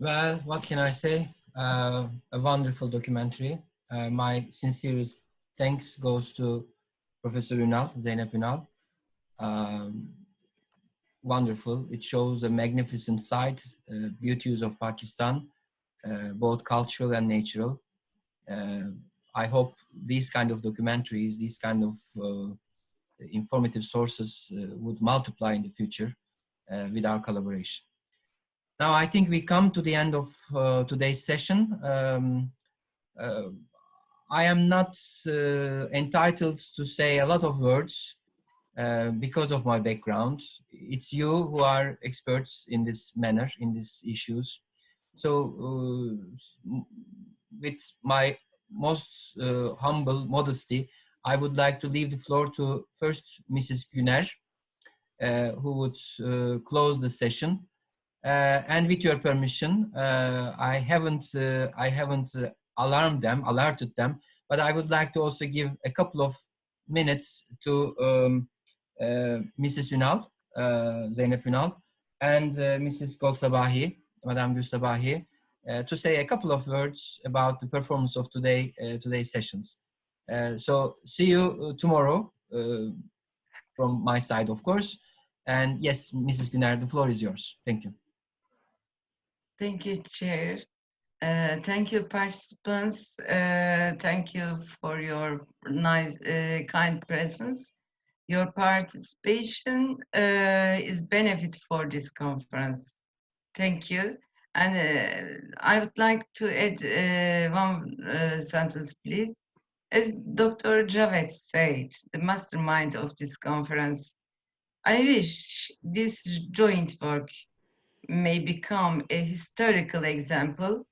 Well, what can I say? A wonderful documentary. My sincerest thanks goes to Professor Ünal, Zeynep Ünal. Wonderful. It shows a magnificent site, beauties of Pakistan, both cultural and natural. I hope these kind of documentaries, these kind of informative sources would multiply in the future with our collaboration. Now, I think we come to the end of today's session. I am not entitled to say a lot of words because of my background. It's you who are experts in this manner, in these issues. So with my most humble modesty, I would like to leave the floor to first Mrs. Güner, who would close the session. And with your permission, I haven't alerted them, but I would like to also give a couple of minutes to Mrs. Ünal, Zeynep Ünal, and Mrs. Golsabahi, Madame Golsabahi, to say a couple of words about the performance of today's sessions. So see you tomorrow from my side, of course. And yes, Mrs. Güner, the floor is yours. Thank you.
Thank you, Chair. Thank you, participants. Thank you for your nice, kind presence. Your participation is benefit for this conference. Thank you. And I would like to add one sentence, please. As Dr. Javed said, the mastermind of this conference, I wish this joint work may become a historical example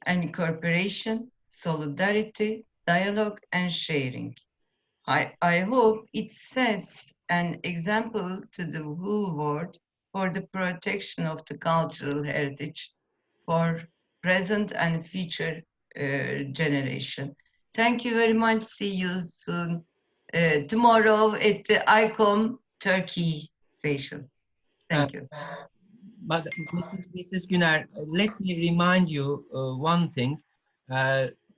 and cooperation, solidarity, dialogue, and sharing. I hope it sets an example to the whole world for the protection of the cultural heritage for present and future generation. Thank you very much. See you soon tomorrow at the ICOM Turkey station. Thank you.
But Mrs. Güner, let me remind you one thing.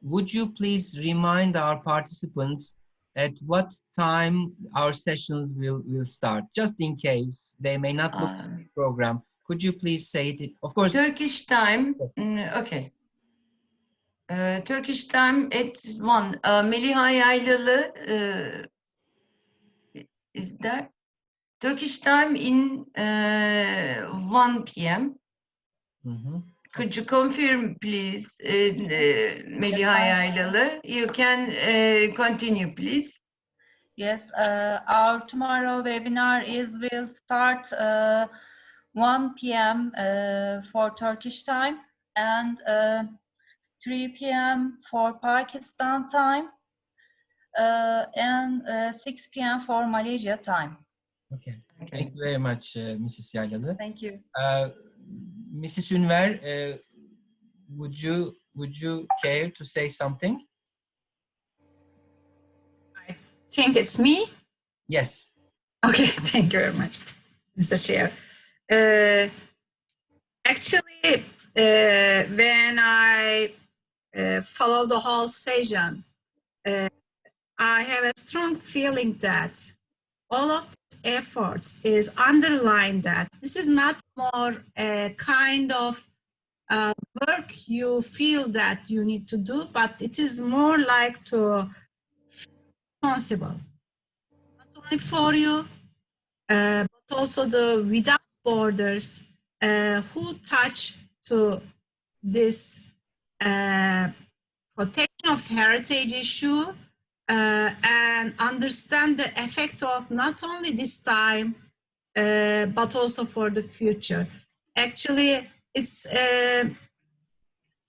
Would you please remind our participants at what time our sessions will start, just in case they may not look at the program? Could you please say it? Of course.
Turkish time, okay. Turkish time at 1. Meliha Yaylalı is there? Turkish time in 1 p.m. Could you confirm, please, Meliha Yaylalı? You can continue, please.
Yes, our tomorrow webinar will start 1 p.m. For Turkish time and 3 p.m. for Pakistan time and 6 p.m. for Malaysia time.
Okay. Thank you very much, Mrs. Yaylalı.
Thank you.
Mrs. Ünver, would you care to say something?
I think it's me.
Yes.
Okay, thank you very much, Mr. Chair. Actually, when I follow the whole session, I have a strong feeling that all of these efforts is underlined that this is not more a kind of work you feel that you need to do, but it is more like to responsible, not only for you, but also the without borders who touch to this protection of heritage issue and understand the effect of not only this time, but also for the future. Actually, it's,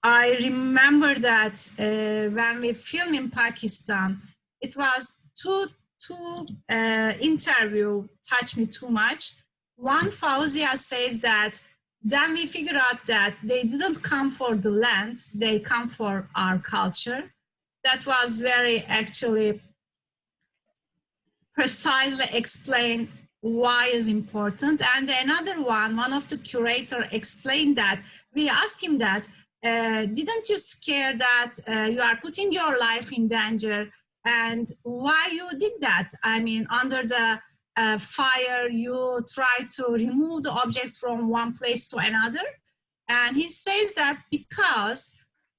I remember that when we filmed in Pakistan, it was two interview touched me too much. One, Fauzia says that then we figure out that they didn't come for the land, they come for our culture. That was very actually precisely explained why is important. And another one of the curator explained that, we asked him that, didn't you scare that you are putting your life in danger, and why you did that? I mean, under the fire, you try to remove the objects from one place to another. And he says that because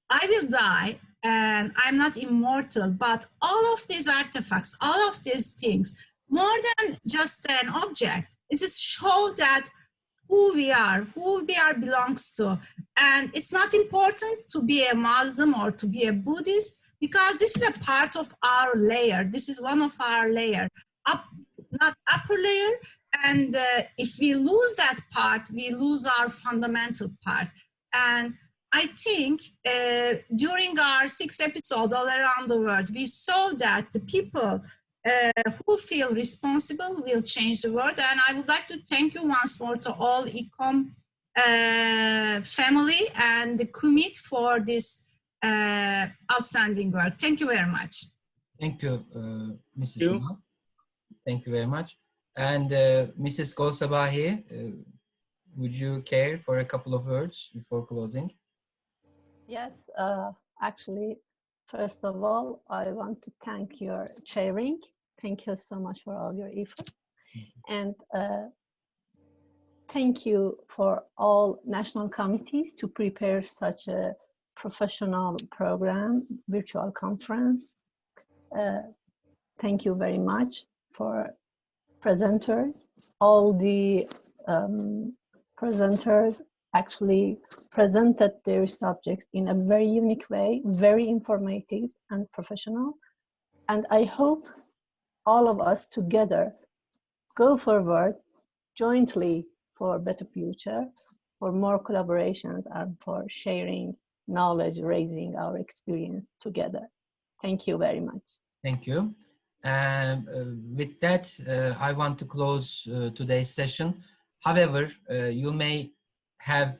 I will die and I'm not immortal, but all of these artifacts, all of these things, more than just an object, it is show that who we are belongs to. And it's not important to be a Muslim or to be a Buddhist, because this is a part of our layer. This is one of our layer, not upper layer. And if we lose that part, we lose our fundamental part. And I think during our 6 episodes all around the world, we saw that the people who feel responsible will change the world. And I would like to thank you once more to all Icom family and the KUMID for this outstanding work. Thank you very much.
Thank you, Mrs. Ünal. Thank you very much. And Mrs. Golsabahi, would you care for a couple of words before closing?
Yes, actually, first of all, I want to thank your chairing. Thank you so much for all your efforts. And thank you for all national committees to prepare such a professional program, virtual conference. Thank you very much for presenters. All the presenters actually presented their subjects in a very unique way, very informative and professional. And I hope all of us together go forward jointly for a better future, for more collaborations and for sharing knowledge, raising our experience together. Thank you very much.
Thank you. With that, I want to close today's session. However, you may have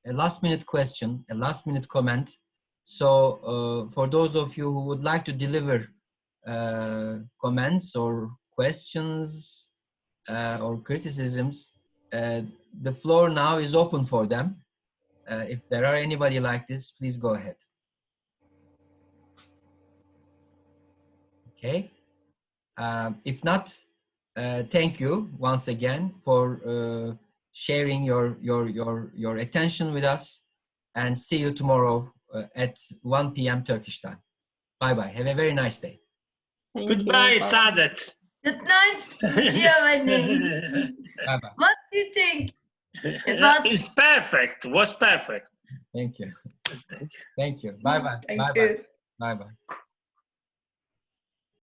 a last-minute question, a last-minute comment. So for those of you who would like to deliver comments or questions or criticisms, the floor now is open for them. If there are anybody like this, please go ahead. Okay. If not, thank you once again for sharing your attention with us, and see you tomorrow at 1 p.m. Turkish time. Bye-bye. Have a very nice day.
Thank
Goodbye,
you.
Saadet.
Good night, Giovanni.
Bye-bye.
What do you think about?
It's perfect. Was perfect.
Thank you.
Thank you.
Thank you. Bye-bye.
Thank
Bye-bye.
you.
Bye-bye.